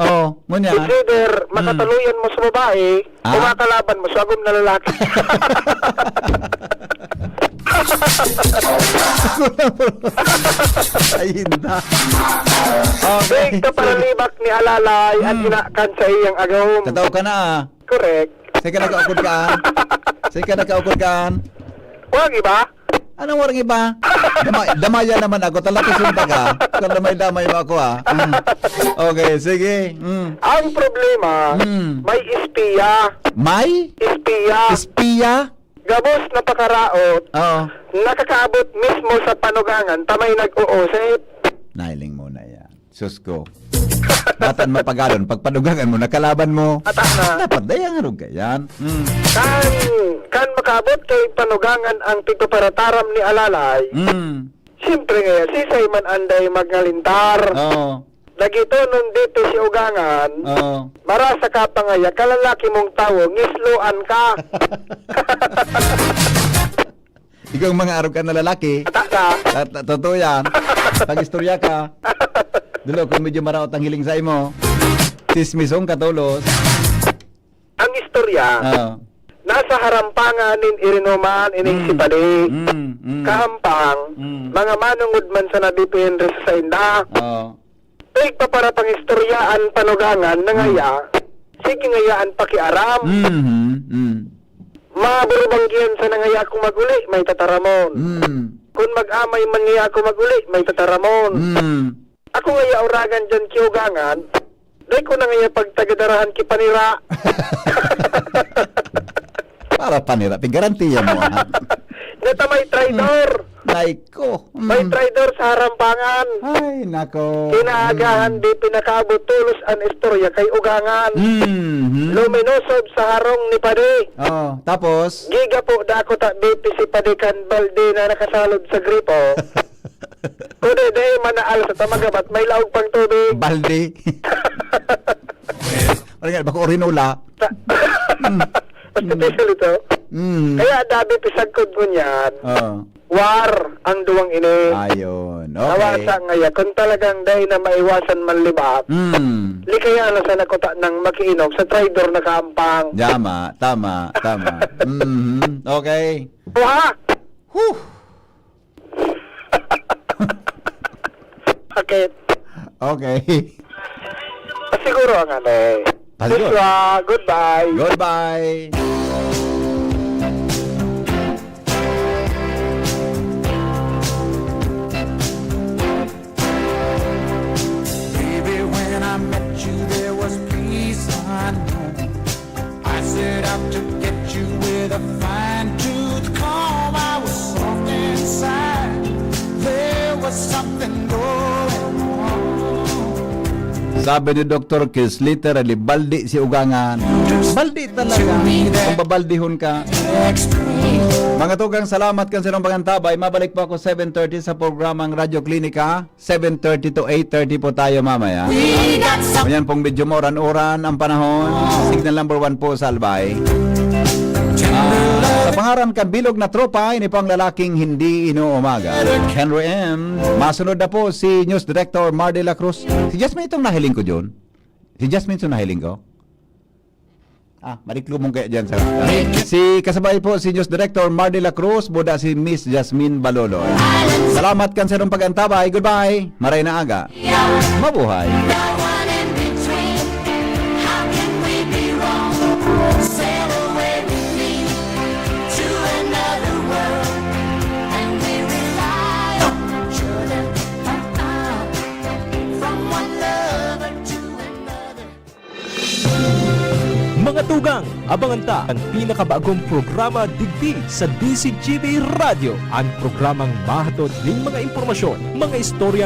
Ngunyan. Consider, makataluyan mo sa babae, kumakalaban mo sa agom na lalaki. Ay, hindi. Okay. Ito paralibak ni Alalay at inakan sa iyang agom. Tataw ka na Correct. Sige ka nakaukod kaan. Huwag iba? Anong warang iba? Damaya naman ako. Talapisin pa ka. Kung damay mo ako Okay, sige. Ang problema, may espiya. May? Espiya? Gabos na pakaraot. Nakakaabot mismo sa panugangan. Tamay nag-uusip. Nailing mo na yan. Sus ko. Batan mapagalon. Pag panugangan mo, nakalaban mo. Dapat dayang harog ka yan. Kan makabot kay panugangan ang pituparataram ni Alalay. Siyempre nga, sisay man anday magalintar. Dagito nung dito si ugangan. Marasa ka pa ngaya, kalalaki mong tao, ngisluan ka. Ikaw ang mga araw ka na lalaki. Totoo yan. Pag-istorya ka. Dulo, kung medyo maraot ang hiling sa imo. Sismisong katulos. Ang istorya, nasa harampangan nin irinuman ining sipali. Kahampang, mga manungod man sa nabipin rin sa inda. Take pa para pang istoryaan panugangan na ngaya, sige ngayaan pakiaram. Maburubanggihan sa nangaya kung maguli, may tataramon. Kung mag-amay man ngaya kung maguli, may tataramon. Ako ngaya uragan dyan kiugangan, dahil ko na ngaya pagtagadarahan ki panira. Para panira, pinggarantiya mo Neta may traidor. Naiko. May traidor sa harampangan. Ay, nako. Kinaagahan di pinakaabot tulos ang istorya kay ugangan. Luminosob sa harong ni Padi. Oh, tapos? Giga po da ako ta BP si Padi kan balde na nakasalod sa gripo. Kude day manaal sa tamagabat may laog pang tubig. Balde. Bako orinola. Special ito. Kaya dabi pisagkod mo niyan. War ang duwang ini. Ayun. Okay. Nawasa ngaya kung talagang dahil na maiwasan man libak. Likaya na sa nakuta ng makiinom sa traidor na kaampang. Tama. Okay. Buha! Whew. Sakit. Okay. Siguro ang ano eh. Paligod. Goodbye. Goodbye. Baby, when I met you, there was peace unknown. I set out to get you with a fine-tooth comb. I was soft inside. There was something going on. Sabi ni Dr. Kiss, literally, baldi si ugangan. Baldi talaga. Kung babaldihon ka. Mga tugang, salamat kan sa inyong pangantabay. Mabalik po ako 7:30 sa programang Radyo Klinika. 7:30 to 8:30 po tayo mamaya. Ganyan pong medyo moran-oran ang panahon. Signal number 1 po sa Albay. Sa pangaran kan bilog na tropa, ini po ang lalaking hindi inuumaga. Henry M. Masunod na po si News Director Mar de la Cruz. Si Jasmine itong nahiling ko, John. Si Jasmine itong nahiling ko. Mariklo mong kaya dyan. Si kasabay po si News Director Mar de la Cruz, buda si Miss Jasmine Balolo. Salamat kan sa inyong pag-antabay. Goodbye. Maray na aga. Mabuhay. Mga tugang, abangan ta ang pinakabagong programa digdi sa DCGB Radio. Ang programang mahatod ng mga impormasyon, mga istorya